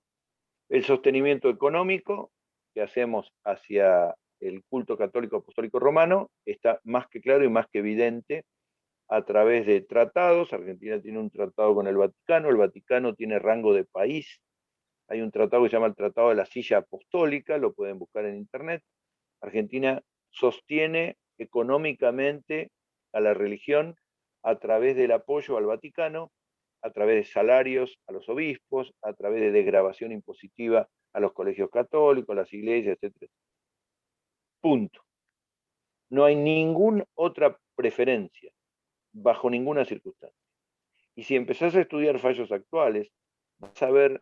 el sostenimiento económico que hacemos hacia el culto católico apostólico romano está más que claro y más que evidente a través de tratados. Argentina tiene un tratado con el Vaticano tiene rango de país. Hay un tratado que se llama el Tratado de la Silla Apostólica, lo pueden buscar en internet. Argentina sostiene económicamente a la religión a través del apoyo al Vaticano, a través de salarios a los obispos, a través de desgravación impositiva a los colegios católicos, a las iglesias, etc. Punto. No hay ninguna otra preferencia, bajo ninguna circunstancia. Y si empezás a estudiar fallos actuales, vas a ver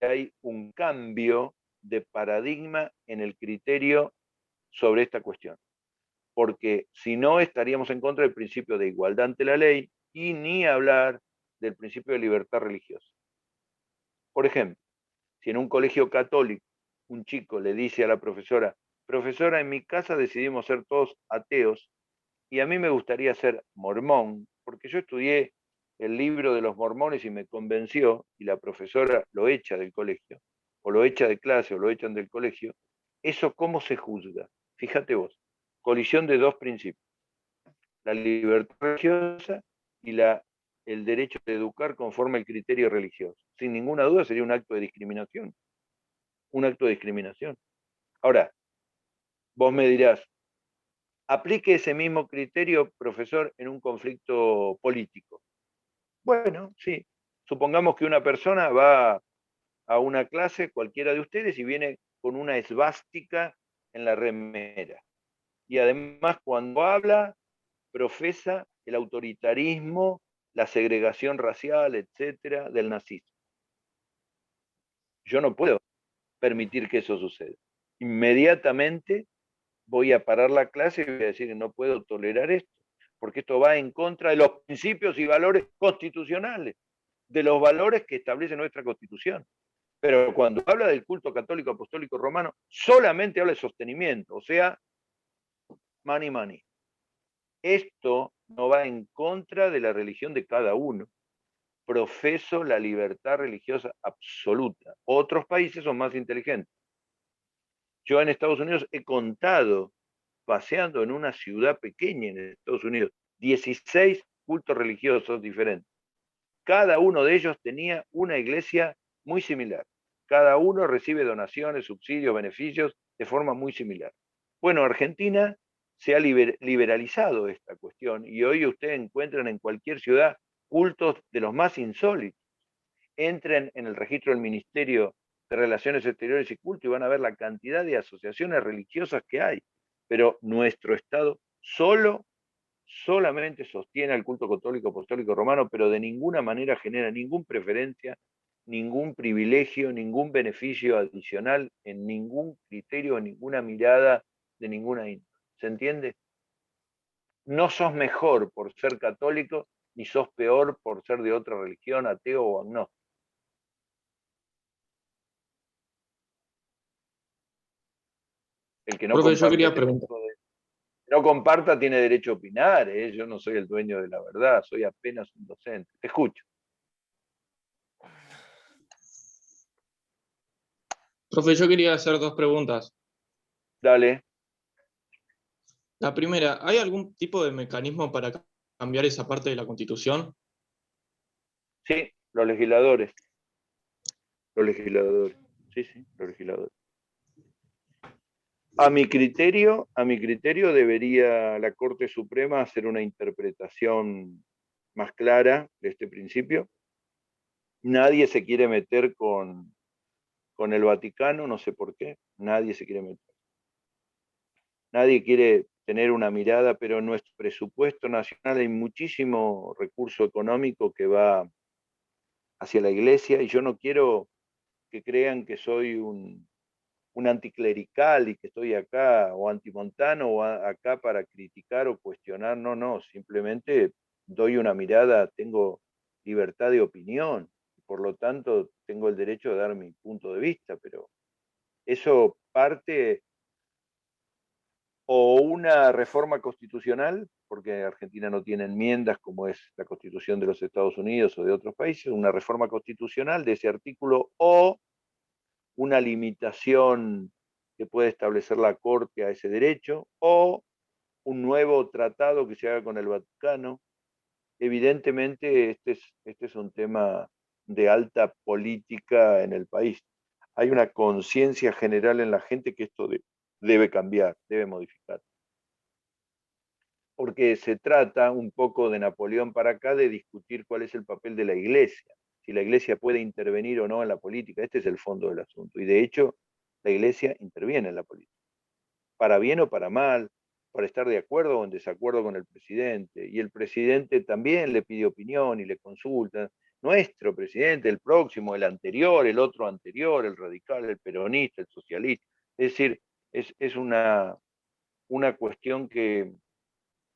que hay un cambio de paradigma en el criterio sobre esta cuestión. Porque si no, estaríamos en contra del principio de igualdad ante la ley y ni hablar del principio de libertad religiosa. Por ejemplo, si en un colegio católico un chico le dice a la profesora, profesora, en mi casa decidimos ser todos ateos y a mí me gustaría ser mormón, porque yo estudié el libro de los mormones y me convenció, y la profesora lo echa del colegio, o lo echa de clase, o lo echan del colegio, ¿eso cómo se juzga? Fíjate vos, colisión de dos principios, la libertad religiosa y el derecho de educar conforme al criterio religioso. Sin ninguna duda sería un acto de discriminación. Un acto de discriminación. Ahora, vos me dirás, aplique ese mismo criterio, profesor, en un conflicto político. Bueno, sí. Supongamos que una persona va a una clase, cualquiera de ustedes, y viene con una esvástica en la remera. Y además, cuando habla, profesa el autoritarismo, la segregación racial, etcétera, del nazismo. Yo no puedo permitir que eso suceda. Inmediatamente voy a parar la clase y voy a decir que no puedo tolerar esto, porque esto va en contra de los principios y valores constitucionales, de los valores que establece nuestra Constitución. Pero cuando habla del culto católico apostólico romano, solamente habla de sostenimiento, o sea, mani mani. Esto no va en contra de la religión de cada uno. Profeso la libertad religiosa absoluta. Otros países son más inteligentes. Yo en Estados Unidos he contado, paseando en una ciudad pequeña en Estados Unidos, 16 cultos religiosos diferentes. Cada uno de ellos tenía una iglesia muy similar. Cada uno recibe donaciones, subsidios, beneficios de forma muy similar. Bueno, Argentina se ha liberalizado esta cuestión y hoy ustedes encuentran en cualquier ciudad cultos de los más insólitos. Entren en el registro del Ministerio de Relaciones Exteriores y Culto y van a ver la cantidad de asociaciones religiosas que hay. Pero nuestro Estado solamente sostiene al culto católico apostólico romano, pero de ninguna manera genera ninguna preferencia, ningún privilegio, ningún beneficio adicional, en ningún criterio, en ninguna mirada de ninguna índole. ¿Se entiende? No sos mejor por ser católico, ni sos peor por ser de otra religión, ateo o agnóstico. El que no Profe, yo comparte quería preguntar. no comparta tiene derecho a opinar, ¿eh? Yo no soy el dueño de la verdad, soy apenas un docente. Te escucho. Profe, yo quería hacer dos preguntas. Dale. La primera, ¿hay algún tipo de mecanismo para cambiar esa parte de la Constitución? Sí, los legisladores. Los legisladores. Sí, los legisladores. A mi criterio debería la Corte Suprema hacer una interpretación más clara de este principio. Nadie se quiere meter con el Vaticano, no sé por qué, nadie se quiere meter. Nadie quiere tener una mirada, pero en nuestro presupuesto nacional hay muchísimo recurso económico que va hacia la iglesia y yo no quiero que crean que soy un anticlerical y que estoy acá, o antimontano, o acá para criticar o cuestionar, no, simplemente doy una mirada, tengo libertad de opinión, por lo tanto tengo el derecho de dar mi punto de vista, pero eso parte o una reforma constitucional, porque Argentina no tiene enmiendas como es la Constitución de los Estados Unidos o de otros países, una reforma constitucional de ese artículo o una limitación que puede establecer la Corte a ese derecho, o un nuevo tratado que se haga con el Vaticano. Evidentemente, este es un tema de alta política en el país. Hay una conciencia general en la gente que esto debe cambiar, debe modificar. Porque se trata un poco de Napoleón para acá de discutir cuál es el papel de la Iglesia, si la Iglesia puede intervenir o no en la política. Este es el fondo del asunto. Y de hecho, la Iglesia interviene en la política, para bien o para mal, para estar de acuerdo o en desacuerdo con el presidente. Y el presidente también le pide opinión y le consulta. Nuestro presidente, el próximo, el anterior, el otro anterior, el radical, el peronista, el socialista. Es decir, es una cuestión que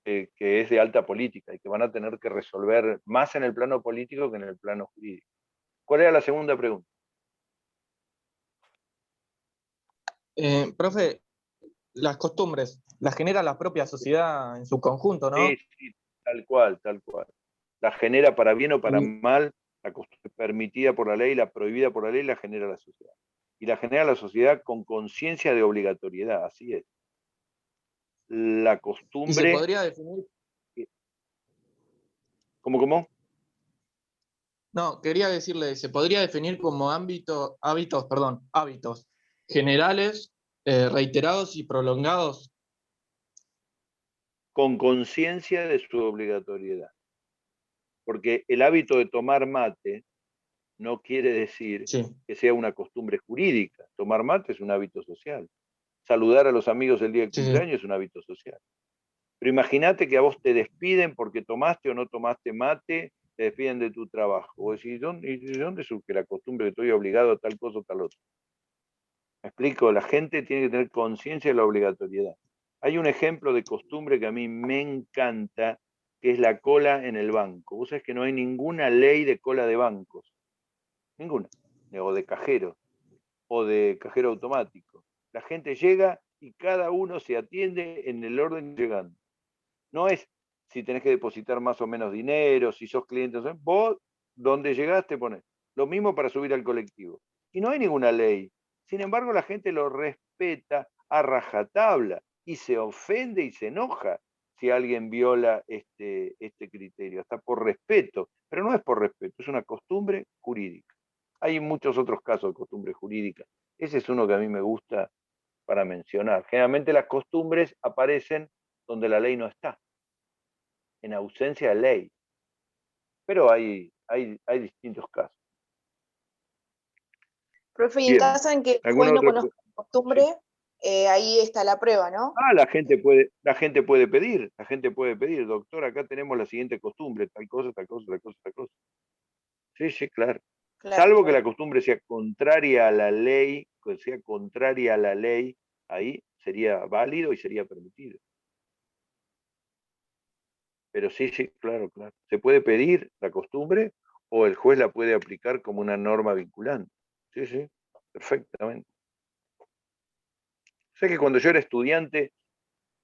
es de alta política y que van a tener que resolver más en el plano político que en el plano jurídico. ¿Cuál era la segunda pregunta? Profe, las costumbres las genera la propia sociedad en su conjunto, ¿no? Sí, tal cual, tal cual. La genera para bien o para mal, la costumbre permitida por la ley, la prohibida por la ley, la genera la sociedad. Y la genera la sociedad con conciencia de obligatoriedad, así es. La Y se costumbre... podría definir, ¿Cómo? no, quería decirle, se podría definir como hábitos generales, reiterados y prolongados. Con conciencia de su obligatoriedad. Porque el hábito de tomar mate no quiere decir Sí. que sea una costumbre jurídica. Tomar mate es un hábito social. Saludar a los amigos el día del Sí, sí. cumpleaños es un hábito social. Pero imagínate que a vos te despiden porque tomaste o no tomaste mate, te despiden de tu trabajo. Vos decís, ¿de dónde surge la costumbre que estoy obligado a tal cosa o tal otra? Me explico, la gente tiene que tener conciencia de la obligatoriedad. Hay un ejemplo de costumbre que a mí me encanta, que es la cola en el banco. Vos sabés que no hay ninguna ley de cola de bancos, ninguna, o de cajero, o de cajero automático. La gente llega y cada uno se atiende en el orden llegando. No es si tenés que depositar más o menos dinero, si sos cliente, vos donde llegaste ponés. Lo mismo para subir al colectivo. Y no hay ninguna ley. Sin embargo, la gente lo respeta a rajatabla y se ofende y se enoja si alguien viola este criterio, hasta por respeto. Pero no es por respeto, es una costumbre jurídica. Hay muchos otros casos de costumbre jurídica. Ese es uno que a mí me gusta para mencionar. Generalmente las costumbres aparecen donde la ley no está, en ausencia de ley. Pero hay distintos casos. Profe, y en Bien. caso en que el ¿Alguna juez no otra conozca cosa? la costumbre, Sí. ahí está la prueba, ¿no? La gente puede pedir, doctor, acá tenemos la siguiente costumbre, tal cosa, tal cosa, tal cosa, tal cosa. Sí, claro. Claro, Salvo que claro. la costumbre sea contraria a la ley, ahí sería válido y sería permitido. Pero sí, claro. Se puede pedir la costumbre o el juez la puede aplicar como una norma vinculante. Sí, perfectamente. Sé que cuando yo era estudiante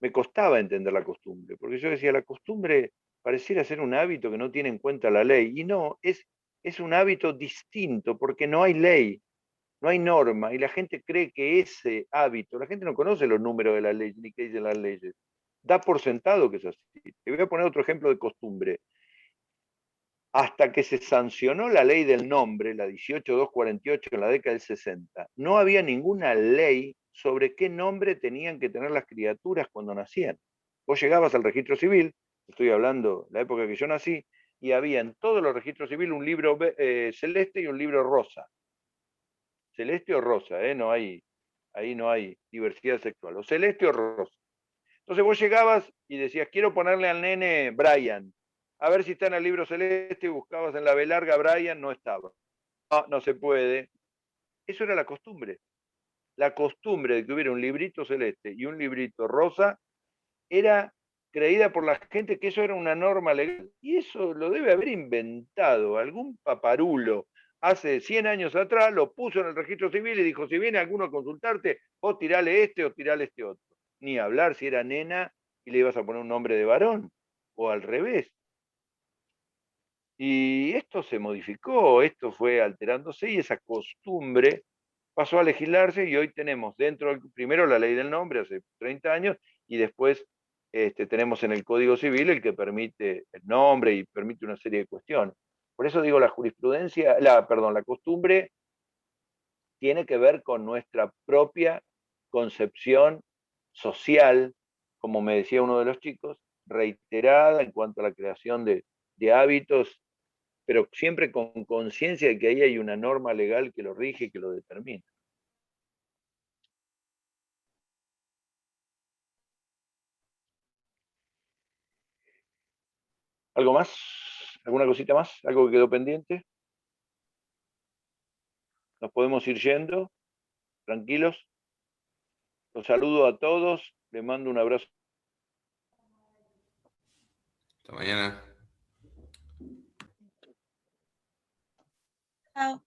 me costaba entender la costumbre, porque yo decía, la costumbre pareciera ser un hábito que no tiene en cuenta la ley, y no, es un hábito distinto, porque no hay ley, no hay norma, y la gente cree que ese hábito, la gente no conoce los números de la ley, ni qué dicen las leyes, da por sentado que es así. Te voy a poner otro ejemplo de costumbre. Hasta que se sancionó la ley del nombre, la 18248 en la década del 60, no había ninguna ley sobre qué nombre tenían que tener las criaturas cuando nacían. Vos llegabas al registro civil, estoy hablando de la época que yo nací, y había en todos los registros civiles un libro celeste y un libro rosa. Celeste o rosa, ahí no hay diversidad sexual, o celeste o rosa. Entonces vos llegabas y decías, quiero ponerle al nene Brian, a ver si está en el libro celeste, y buscabas en la B larga Brian, no estaba. No se puede. Eso era la costumbre. La costumbre de que hubiera un librito celeste y un librito rosa era creída por la gente que eso era una norma legal. Y eso lo debe haber inventado algún paparulo hace 100 años atrás, lo puso en el registro civil y dijo, si viene alguno a consultarte, vos tirale este o tirale este otro. Ni hablar si era nena y le ibas a poner un nombre de varón, o al revés. Y esto se modificó, esto fue alterándose y esa costumbre pasó a legislarse y hoy tenemos primero la ley del nombre hace 30 años y después tenemos en el Código Civil el que permite el nombre y permite una serie de cuestiones. Por eso digo, la costumbre tiene que ver con nuestra propia concepción social, como me decía uno de los chicos, reiterada en cuanto a la creación de hábitos, pero siempre con conciencia de que ahí hay una norma legal que lo rige y que lo determina. ¿Algo más? ¿Alguna cosita más? ¿Algo que quedó pendiente? Nos podemos ir yendo, tranquilos. Los saludo a todos, les mando un abrazo. Hasta mañana. Chao.